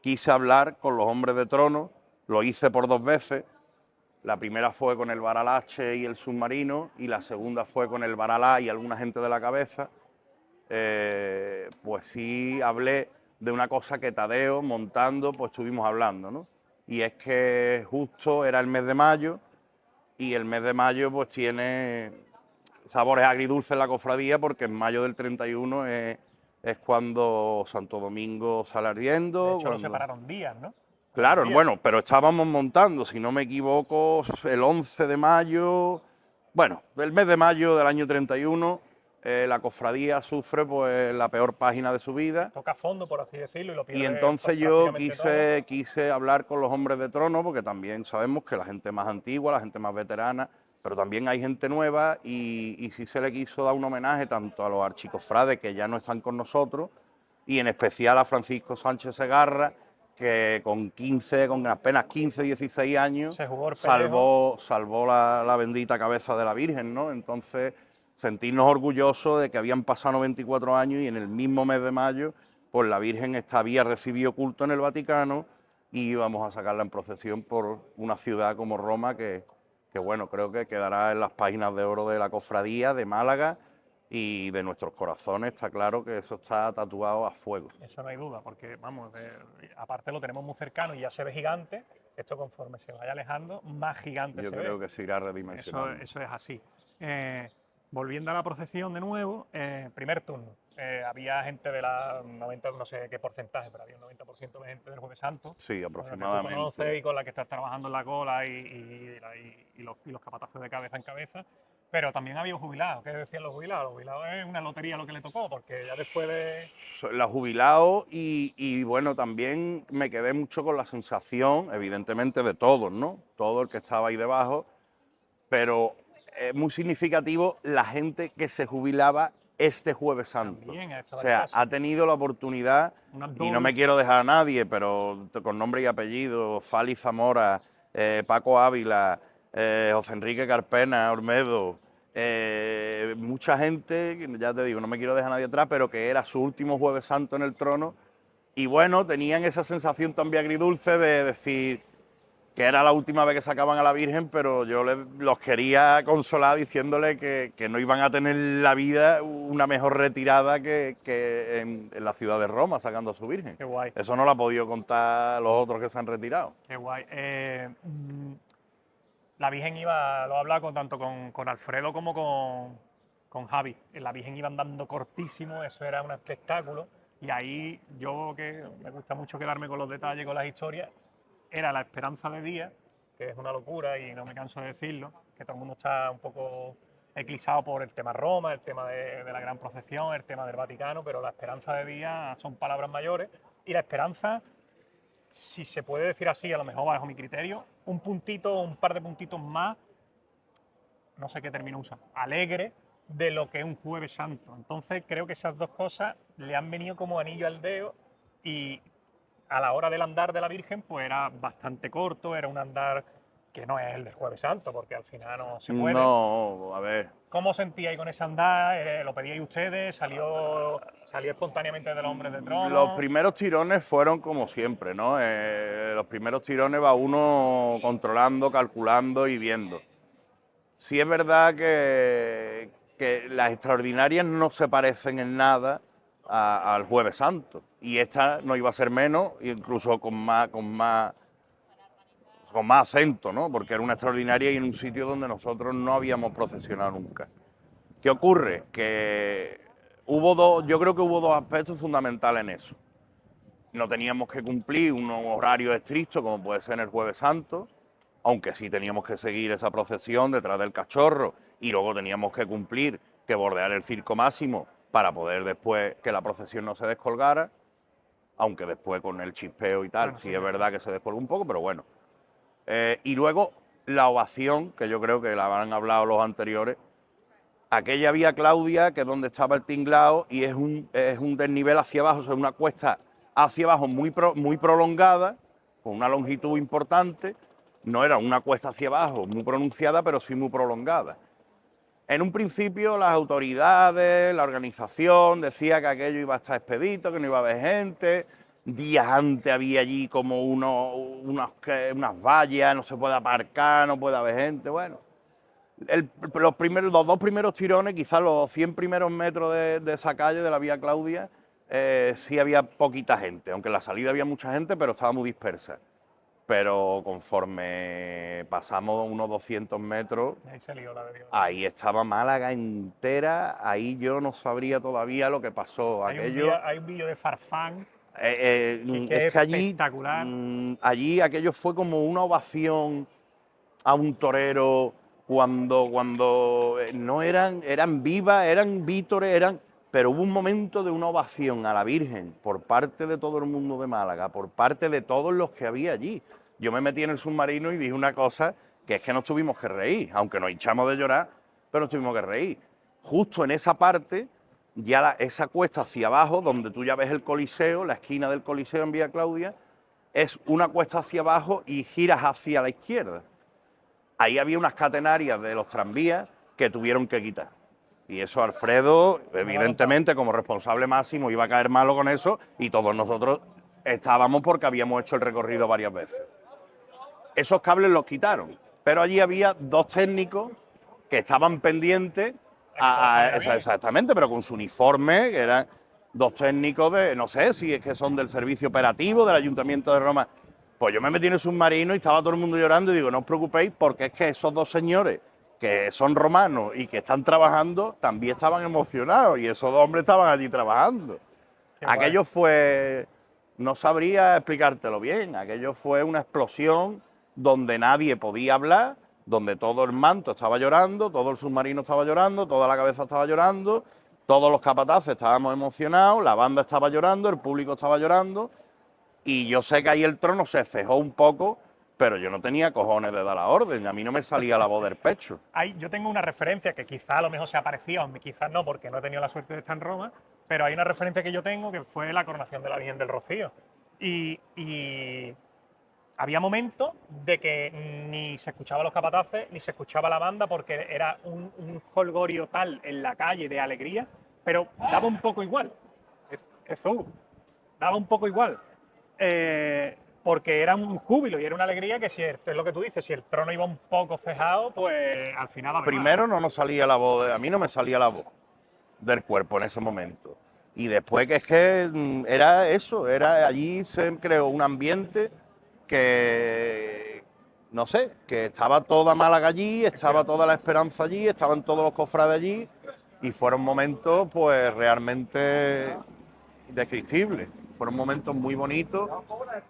quise hablar con los hombres de trono, lo hice por 2 veces. La primera fue con el Baralache y el submarino, y la segunda fue con el Baralá y alguna gente de la cabeza. Pues sí hablé de una cosa que Tadeo, montando, pues estuvimos hablando, ¿no? Y es que justo era el mes de mayo, y el mes de mayo pues tiene sabores agridulces en la cofradía, porque en mayo del 31 es cuando Santo Domingo sale ardiendo. De hecho, lo separaron días, ¿no? Claro, bueno, pero estábamos montando, si no me equivoco, el 11 de mayo, bueno, del mes de mayo del año 31, la cofradía sufre pues la peor página de su vida. Toca fondo, por así decirlo, y lo pierde Y entonces yo prácticamente quise hablar con los hombres de trono, porque también sabemos que la gente más antigua, la gente más veterana, pero también hay gente nueva, y sí se le quiso dar un homenaje tanto a los archicofrades que ya no están con nosotros, y en especial a Francisco Sánchez Segarra, que con apenas 15, 16 años se jugó el pellejo. salvó la bendita cabeza de la Virgen, ¿no? Entonces, sentirnos orgullosos de que habían pasado 94 años y en el mismo mes de mayo, pues la Virgen había recibido culto en el Vaticano y íbamos a sacarla en procesión por una ciudad como Roma, que bueno, creo que quedará en las páginas de oro de la cofradía de Málaga y de nuestros corazones. Está claro que eso está tatuado a fuego. Eso no hay duda, porque vamos, aparte lo tenemos muy cercano y ya se ve gigante. Esto conforme se vaya alejando, más gigante se ve. Yo creo que se irá redimensionando. Eso es así. Volviendo a la procesión de nuevo, primer turno. Había gente de la 90, no sé qué porcentaje, pero había un 90% de gente del Jueves Santo. Sí, con la que aproximadamente. tú conoces y con la que estás trabajando en la cola y los capataces de cabeza en cabeza. Pero también había jubilados. ¿Qué decían los jubilados? Los jubilados es una lotería lo que le tocó, porque ya después de... La jubilado y bueno, también me quedé mucho con la sensación, evidentemente de todos, ¿no? Todo el que estaba ahí debajo, pero es muy significativo la gente que se jubilaba este Jueves Santo. También, O sea, ha tenido la oportunidad, y no me quiero dejar a nadie, pero con nombre y apellido: Fali Zamora, Paco Ávila, José Enrique Carpena, Olmedo, mucha gente, ya te digo, no me quiero dejar a nadie atrás, pero que era su último Jueves Santo en el trono, y bueno, tenían esa sensación también agridulce de decir que era la última vez que sacaban a la Virgen, pero yo los quería consolar diciéndole que no iban a tener la vida una mejor retirada que en la ciudad de Roma sacando a su Virgen. Qué guay. Eso no lo ha podido contar los otros que se han retirado. Qué guay. La Virgen iba, lo he hablado tanto con Alfredo como con Javi. La Virgen iba andando cortísimo, eso era un espectáculo. Y ahí yo, que me gusta mucho quedarme con los detalles, con las historias, era la esperanza de día, que es una locura y no me canso de decirlo, que todo el mundo está un poco eclipsado por el tema Roma, el tema de la gran procesión, el tema del Vaticano, pero la esperanza de día son palabras mayores. Y la esperanza, si se puede decir así, a lo mejor bajo mi criterio, un puntito, un par de puntitos más, no sé qué término usa, alegre de lo que es un Jueves Santo. Entonces creo que esas dos cosas le han venido como anillo al dedo, y a la hora del andar de la Virgen pues era bastante corto, era un andar que no es el del Jueves Santo, porque al final no se puede. No, a ver. ¿Cómo sentíais con ese andar? ¿Lo pedíais ustedes? ¿Salió espontáneamente de los hombres de trono? Los primeros tirones fueron como siempre, ¿no? Los primeros tirones va uno controlando, calculando y viendo. Sí es verdad que las extraordinarias no se parecen en nada al Jueves Santo, y esta no iba a ser menos, incluso con más acento, ¿no? Porque era una extraordinaria y en un sitio donde nosotros no habíamos procesionado nunca. ¿Qué ocurre? Que yo creo que hubo dos aspectos fundamentales en eso. No teníamos que cumplir unos horarios estrictos como puede ser en el Jueves Santo, aunque sí teníamos que seguir esa procesión detrás del cachorro, y luego teníamos que cumplir que bordear el Circo Máximo para poder después que la procesión no se descolgara, aunque después con el chispeo y tal, sí es verdad que se descolgó un poco, pero bueno. Y luego la ovación, que yo creo que la habrán hablado los anteriores, aquella vía Claudia, que es donde estaba el tinglao, y es un desnivel hacia abajo, o sea, una cuesta hacia abajo muy prolongada, con una longitud importante. No era una cuesta hacia abajo muy pronunciada, pero sí muy prolongada. En un principio las autoridades, la organización decía que aquello iba a estar expedito, que no iba a haber gente. Días antes había allí como unas vallas, no se puede aparcar, no puede haber gente. Bueno, los dos primeros tirones, quizás los 100 primeros metros de esa calle, de la vía Claudia, sí había poquita gente, aunque en la salida había mucha gente, pero estaba muy dispersa. Pero conforme pasamos unos 200 metros, ahí se lió la de Dios. Ahí estaba Málaga entera, ahí yo no sabría todavía lo que pasó. Hay un vídeo de Farfán es que allí, espectacular. allí aquello fue como una ovación a un torero cuando no eran vivas, eran vítores, pero hubo un momento de una ovación a la Virgen por parte de todo el mundo de Málaga, por parte de todos los que había allí. Yo me metí en el submarino y dije una cosa, que es que nos tuvimos que reír, aunque nos hinchamos de llorar, pero nos tuvimos que reír. Justo en esa parte, ya esa cuesta hacia abajo, donde tú ya ves el Coliseo, la esquina del Coliseo en Vía Claudia, es una cuesta hacia abajo y giras hacia la izquierda. Ahí había unas catenarias de los tranvías que tuvieron que quitar. Y eso Alfredo, evidentemente, como responsable máximo, iba a caer malo con eso y todos nosotros estábamos porque habíamos hecho el recorrido varias veces. Esos cables los quitaron, pero allí había 2 técnicos que estaban pendientes, exactamente, pero con su uniforme, que eran 2 técnicos de, no sé si es que son del servicio operativo del Ayuntamiento de Roma. Pues yo me metí en el submarino y estaba todo el mundo llorando y digo, no os preocupéis porque es que esos 2 señores que son romanos y que están trabajando, también estaban emocionados y esos 2 hombres estaban allí trabajando. Aquello fue, no sabría explicártelo bien, aquello fue una explosión donde nadie podía hablar, donde todo el manto estaba llorando, todo el submarino estaba llorando, toda la cabeza estaba llorando, todos los capataces estábamos emocionados, la banda estaba llorando, el público estaba llorando y yo sé que ahí el trono se cejó un poco, pero yo no tenía cojones de dar la orden, a mí no me salía la voz del pecho. Yo tengo una referencia que quizá a lo mejor se ha parecido, quizás no, porque no he tenido la suerte de estar en Roma, pero hay una referencia que yo tengo que fue la coronación de la Virgen del Rocío. Y había momentos de que ni se escuchaba los capataces, ni se escuchaba la banda, porque era un jolgorio tal en la calle de alegría, pero daba un poco igual. Eso, daba un poco igual. Porque era un júbilo y era una alegría que si es lo que tú dices, si el trono iba un poco cejado, pues al final... Primero no nos salía la voz, a mí no me salía la voz del cuerpo en ese momento. Y después que es que era eso, allí se creó un ambiente que, no sé, que estaba toda Málaga allí, estaba toda la esperanza allí, estaban todos los cofrades allí y fueron momentos pues realmente indescriptibles. Fueron momentos muy bonitos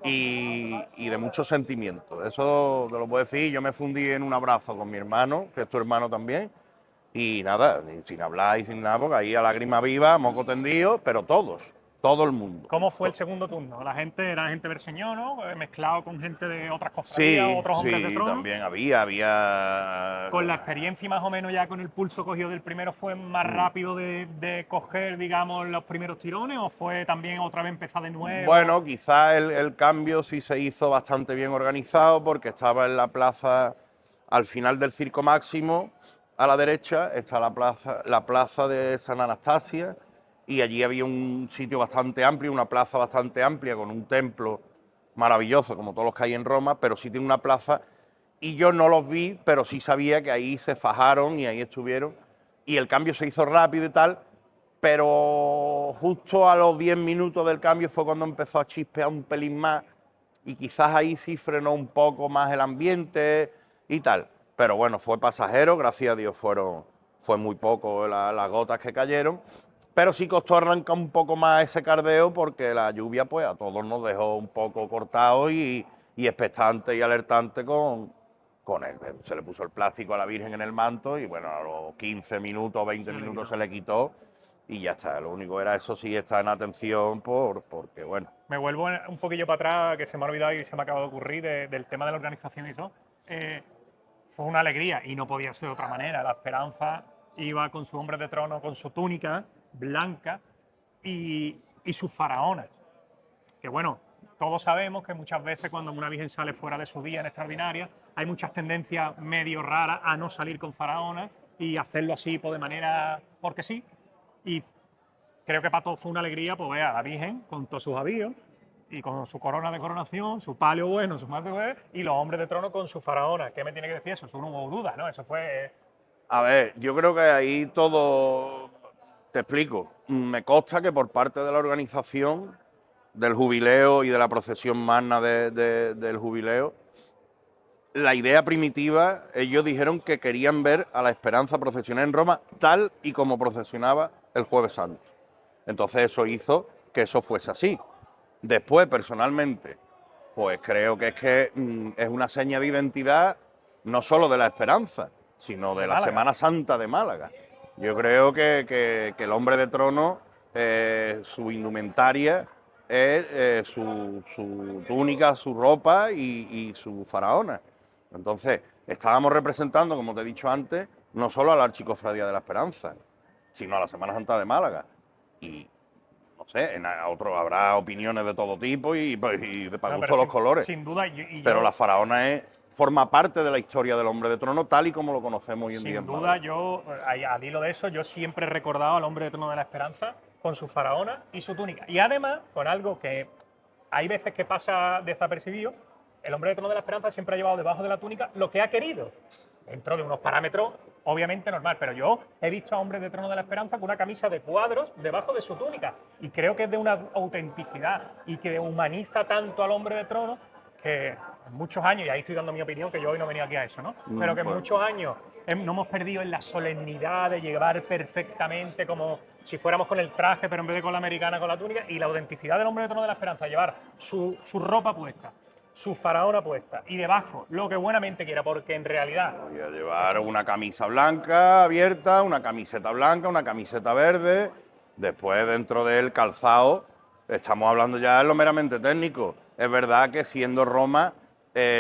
y de mucho sentimiento. Eso te lo puedo decir. Yo me fundí en un abrazo con mi hermano, que es tu hermano también, y nada, sin hablar y sin nada, porque ahí a lágrima viva, moco tendido, pero todos, todo el mundo. ¿Cómo fue el segundo turno? ¿La gente era gente berseñó, no? Mezclado con gente de otras cofradías, otros hombres de trono. Sí, también había... Con la experiencia y más o menos ya con el pulso cogido del primero, ¿fue más rápido de coger, digamos, los primeros tirones o fue también otra vez empezar de nuevo? Bueno, quizás el cambio sí se hizo bastante bien organizado porque estaba en la plaza, al final del Circo Máximo, a la derecha está la plaza de San Anastasia y allí había un sitio bastante amplio, una plaza bastante amplia con un templo maravilloso, como todos los que hay en Roma, pero sí tiene una plaza y yo no los vi, pero sí sabía que ahí se fajaron y ahí estuvieron y el cambio se hizo rápido y tal, pero justo a los 10 minutos del cambio fue cuando empezó a chispear un pelín más y quizás ahí sí frenó un poco más el ambiente y tal. Pero bueno, fue pasajero, gracias a Dios fue muy poco las gotas que cayeron, pero sí costó arrancar un poco más ese cardeo porque la lluvia pues a todos nos dejó un poco cortados y expectantes y alertantes con él. Se le puso el plástico a la Virgen en el manto y bueno, a los 15 minutos, 20 minutos se le quitó y ya está. Lo único era eso sí, estar en atención porque bueno. Me vuelvo un poquillo para atrás, que se me ha olvidado y se me acaba de ocurrir, del tema de la organización y eso. Fue una alegría y no podía ser de otra manera. La Esperanza iba con su hombre de trono, con su túnica blanca y sus faraonas. Que bueno, todos sabemos que muchas veces cuando una virgen sale fuera de su día en extraordinaria, hay muchas tendencias medio raras a no salir con faraonas y hacerlo así pues, de manera porque sí. Y creo que para todos fue una alegría pues ver a la Virgen con todos sus avíos y con su corona de coronación, su palio bueno, su mate bueno, y los hombres de trono con su faraona. ¿Qué me tiene que decir eso? Eso no hubo duda, ¿no? Eso fue... A ver, yo creo que ahí todo... Te explico. Me consta que por parte de la organización del jubileo y de la procesión magna del jubileo, la idea primitiva, ellos dijeron que querían ver a la Esperanza procesionar en Roma tal y como procesionaba el Jueves Santo. Entonces eso hizo que eso fuese así. Después, personalmente, pues creo que es una seña de identidad no solo de la Esperanza, sino de De la Málaga. Semana Santa de Málaga. Yo creo que el hombre de trono, su indumentaria es su túnica, su ropa y su faraona. Entonces, estábamos representando, como te he dicho antes, no solo a la Archicofradía de la Esperanza, sino a la Semana Santa de Málaga. Y no sé, habrá opiniones de todo tipo y para No, gusto pero los colores. Sin duda, Pero la faraona forma parte de la historia del hombre de trono tal y como lo conocemos hoy en día sin en duda, Málaga. yo, al hilo de eso, yo siempre he recordado al hombre de trono de la esperanza con su faraona y su túnica. Y además, con algo que hay veces que pasa desapercibido, el hombre de trono de la esperanza siempre ha llevado debajo de la túnica lo que ha querido, dentro de unos parámetros obviamente normal, pero yo he visto a hombres de trono de la esperanza con una camisa de cuadros debajo de su túnica y creo que es de una autenticidad y que humaniza tanto al hombre de trono que en muchos años, y ahí estoy dando mi opinión, que yo hoy no venía aquí a eso, ¿no? Pero que en Bueno. muchos años no hemos perdido en la solemnidad de llevar perfectamente como si fuéramos con el traje, pero en vez de con la americana, con la túnica, y la autenticidad del hombre de trono de la esperanza, llevar su ropa puesta, su faraona puesta, y debajo lo que buenamente quiera, porque en realidad Voy a llevar una camisa blanca abierta, una camiseta blanca, una camiseta verde. Después, dentro del calzado, estamos hablando ya de lo meramente técnico. Es verdad que siendo Roma,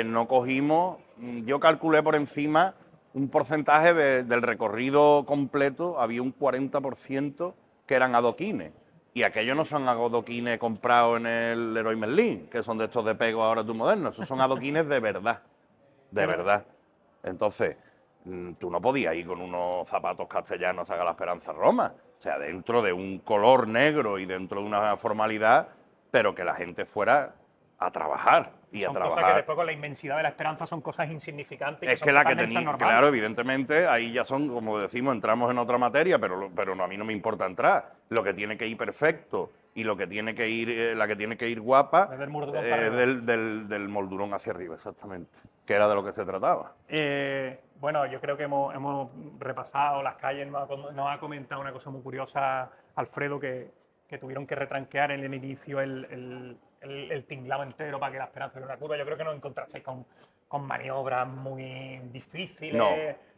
no cogimos, yo calculé por encima un porcentaje del recorrido completo, había un 40% que eran adoquines. Y aquellos no son adoquines comprados en el Leroy Merlin, que son de estos de pego ahora tú moderno, esos son adoquines de verdad. De verdad. Entonces, tú no podías ir con unos zapatos castellanos a la Esperanza Roma. O sea, dentro de un color negro y dentro de una formalidad, pero que la gente fuera a trabajar y a son cosas que trabajar. después con la inmensidad de la esperanza son cosas insignificantes. Es son que la que totalmente tenía, normales. claro, evidentemente, ahí ya son, como decimos, entramos en otra materia, pero no, a mí no me importa entrar. Lo que tiene que ir perfecto y lo que tiene que ir, la que tiene que ir guapa, Desde el moldurón para arriba. del moldurón hacia arriba, exactamente, que era de lo que se trataba. Bueno, yo creo que hemos repasado las calles, nos ha comentado una cosa muy curiosa, Alfredo, que tuvieron que retranquear en el inicio el tinglado entero para que la esperanza de una curva. Yo creo que nos encontrasteis con maniobras muy difíciles,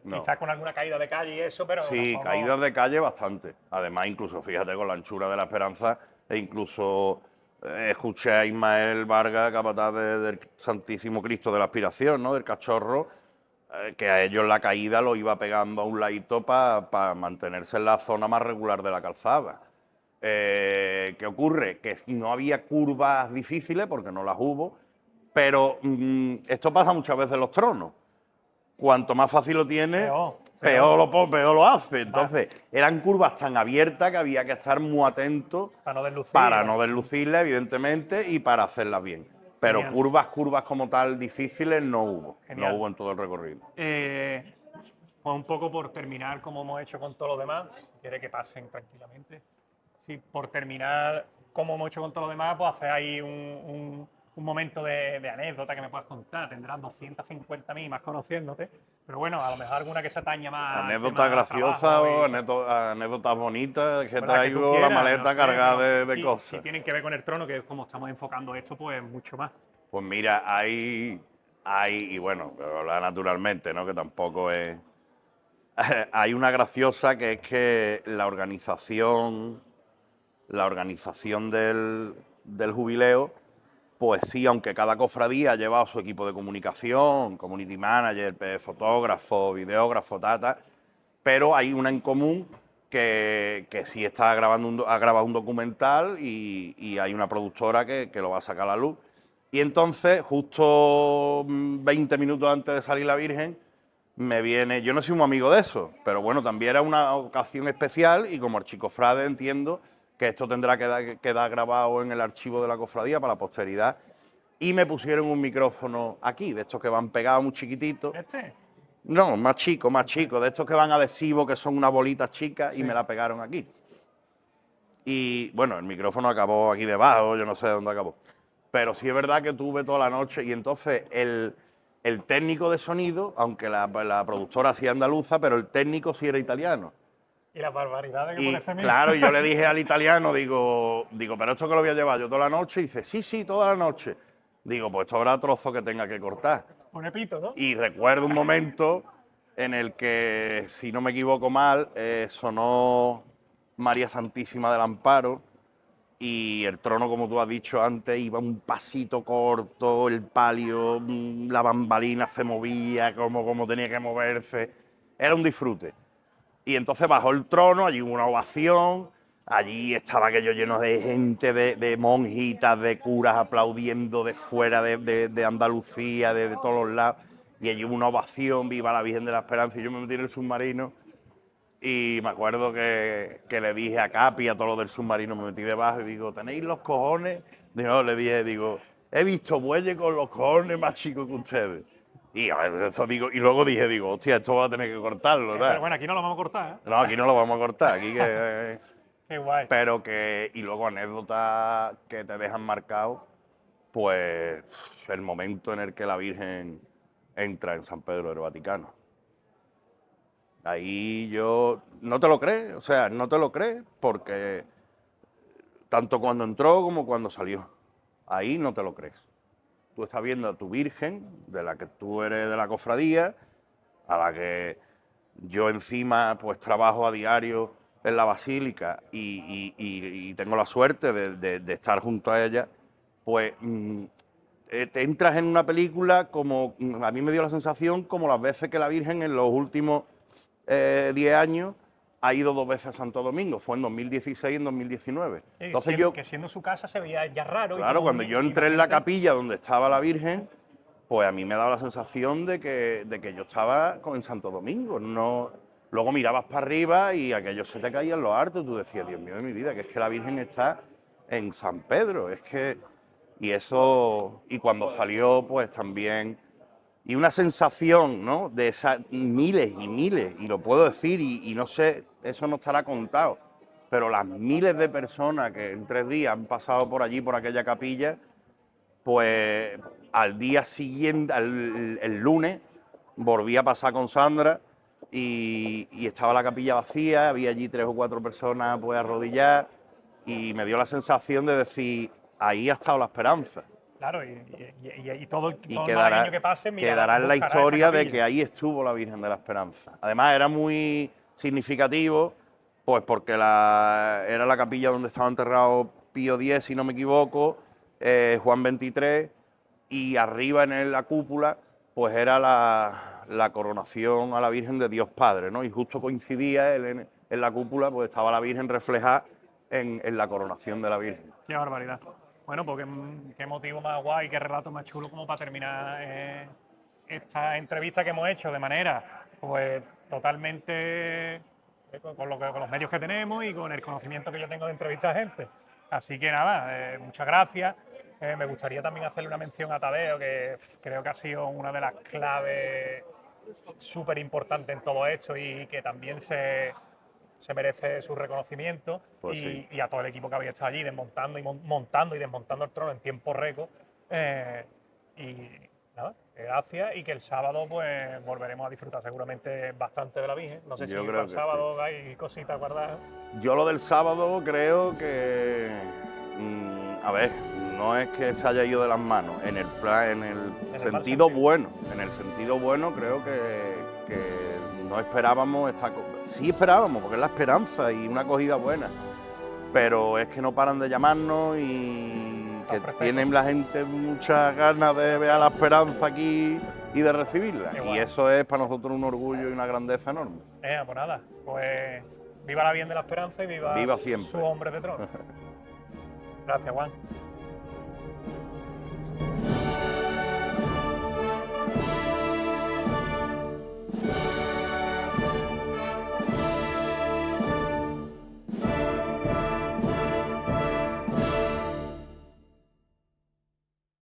No. quizás con alguna caída de calle y eso, pero Sí, tampoco- caídas de calle bastante. Además, incluso, fíjate, con la anchura de la Esperanza, e incluso escuché a Ismael Vargas, capataz del Santísimo Cristo de la Aspiración, ¿no? Del Cachorro, que a ellos la caída lo iba pegando a un ladito para mantenerse en la zona más regular de la calzada. ¿Qué ocurre? Que no había curvas difíciles, porque no las hubo, pero esto pasa muchas veces en los tronos. Cuanto más fácil lo tiene, peor lo hace. Entonces, eran curvas tan abiertas que había que estar muy atentos para no deslucirlas, evidentemente, y para hacerlas bien. Pero Genial. curvas como tal difíciles no hubo. Genial. No hubo en todo el recorrido. Pues un poco por terminar, como hemos hecho con todo lo demás, quiere que pasen tranquilamente. Sí, por terminar, como hemos hecho con todo lo demás, pues hacer ahí un momento de anécdota que me puedas contar. Tendrás 250.000 más conociéndote, pero bueno, a lo mejor alguna que se ataña más. Anécdotas graciosas o anécdotas bonitas, que traigo la maleta cargada de cosas. Si tienen que ver con el trono, que es como estamos enfocando esto, pues mucho más. Pues mira, hay y bueno, hablar naturalmente, ¿no? Que tampoco es. Hay una graciosa que es que la organización del jubileo, pues sí, aunque cada cofradía ha llevado su equipo de comunicación, community manager, fotógrafo, videógrafo, pero hay una en común que sí está ha grabado un documental y hay una productora que lo va a sacar a la luz. Y entonces, justo 20 minutos antes de salir la Virgen, me viene, yo no soy un amigo de eso, pero bueno, también era una ocasión especial y como archicofrade entiendo que esto tendrá que quedar grabado en el archivo de la cofradía para la posteridad. Y me pusieron un micrófono aquí, de estos que van pegados muy chiquititos. ¿Este? No, más chico, de estos que van adhesivos, que son una bolita chica, y me la pegaron aquí. Y bueno, el micrófono acabó aquí debajo, yo no sé dónde acabó. Pero sí es verdad que tuve toda la noche y entonces el técnico de sonido, aunque la productora sí andaluza, pero el técnico sí era italiano. Y las barbaridades que Y pone Femil. claro, yo le dije al italiano, digo, pero esto que lo voy a llevar yo toda la noche, y dice, sí, toda la noche. Digo, pues esto habrá trozo que tenga que cortar. Pone pito, ¿no? Y recuerdo un momento en el que, si no me equivoco mal, sonó María Santísima del Amparo y el trono, como tú has dicho antes, iba un pasito corto, el palio, la bambalina se movía como tenía que moverse. Era un disfrute. Y entonces bajó el trono, allí hubo una ovación, allí estaba aquello lleno de gente, de monjitas, de curas aplaudiendo de fuera de Andalucía, de todos los lados. Y allí hubo una ovación, viva la Virgen de la Esperanza, y yo me metí en el submarino. Y me acuerdo que le dije a Capi, a todos los del submarino, me metí debajo y digo, ¿tenéis los cojones? Le dije, he visto bueyes con los cojones más chicos que ustedes. Y a ver, eso digo, y luego dije, hostia, esto va a tener que cortarlo, ¿verdad? Pero bueno, aquí no lo vamos a cortar, ¿eh? No, aquí no lo vamos a cortar, aquí que... Qué guay. Pero que... Y luego anécdotas que te dejan marcado, pues el momento en el que la Virgen entra en San Pedro del Vaticano. Ahí yo... No te lo crees, o sea, no te lo crees porque tanto cuando entró como cuando salió. Ahí no te lo crees. Tú estás viendo a tu Virgen, de la que tú eres de la cofradía, a la que yo encima pues trabajo a diario en la basílica y tengo la suerte de estar junto a ella, pues te entras en una película como, a mí me dio la sensación como las veces que la Virgen en los últimos 10 años ha ido 2 veces a Santo Domingo, fue en 2016 y en 2019. Entonces que siendo su casa se veía ya raro. Claro, cuando yo entré en la capilla donde estaba la Virgen, pues a mí me daba la sensación de que yo estaba en Santo Domingo. No, luego mirabas para arriba y aquello se te caía en los hartos. Tú decías, Dios mío de mi vida, que es que la Virgen está en San Pedro. Es que... Y eso... Y cuando salió, pues también... Y una sensación, ¿no? De esas miles y miles, y lo puedo decir, y no sé, eso no estará contado, pero las miles de personas que en 3 días han pasado por allí, por aquella capilla, pues al día siguiente, el lunes, volví a pasar con Sandra y estaba la capilla vacía, había allí 3 o 4 personas pues arrodilladas y me dio la sensación de decir, ahí ha estado la esperanza. Claro, y todo el quedará, año que pase, mira, quedará en la historia de que ahí estuvo la Virgen de la Esperanza. Además era muy significativo, pues porque era la capilla donde estaba enterrado Pío X, si no me equivoco, Juan XXIII, y arriba en la cúpula, pues era la coronación a la Virgen de Dios Padre, ¿no? Y justo coincidía en la cúpula, pues estaba la Virgen reflejada en la coronación de la Virgen. Qué barbaridad. Bueno, pues qué motivo más guay, qué relato más chulo como para terminar esta entrevista que hemos hecho de manera pues totalmente con los medios que tenemos y con el conocimiento que yo tengo de entrevistar a gente. Así que nada, muchas gracias. Me gustaría también hacerle una mención a Tadeo, que creo que ha sido una de las claves súper importantes en todo esto y que también se merece su reconocimiento, pues y a todo el equipo que había estado allí desmontando y montando y desmontando el trono en tiempo récord. Y nada, gracias, y que el sábado pues volveremos a disfrutar seguramente bastante de la Virgen. No sé si el sábado hay cositas guardadas. Yo lo del sábado creo que, a ver, no es que se haya ido de las manos, en el sentido bueno, creo que no esperábamos esta cosa. Sí esperábamos, porque es la esperanza y una acogida buena, pero es que no paran de llamarnos y que tienen la gente muchas ganas de ver a la esperanza aquí y de recibirla. Y eso es para nosotros un orgullo y una grandeza enorme. Pues nada, pues viva la Virgen de la Esperanza y viva siempre su hombre de trono. Gracias, Juan.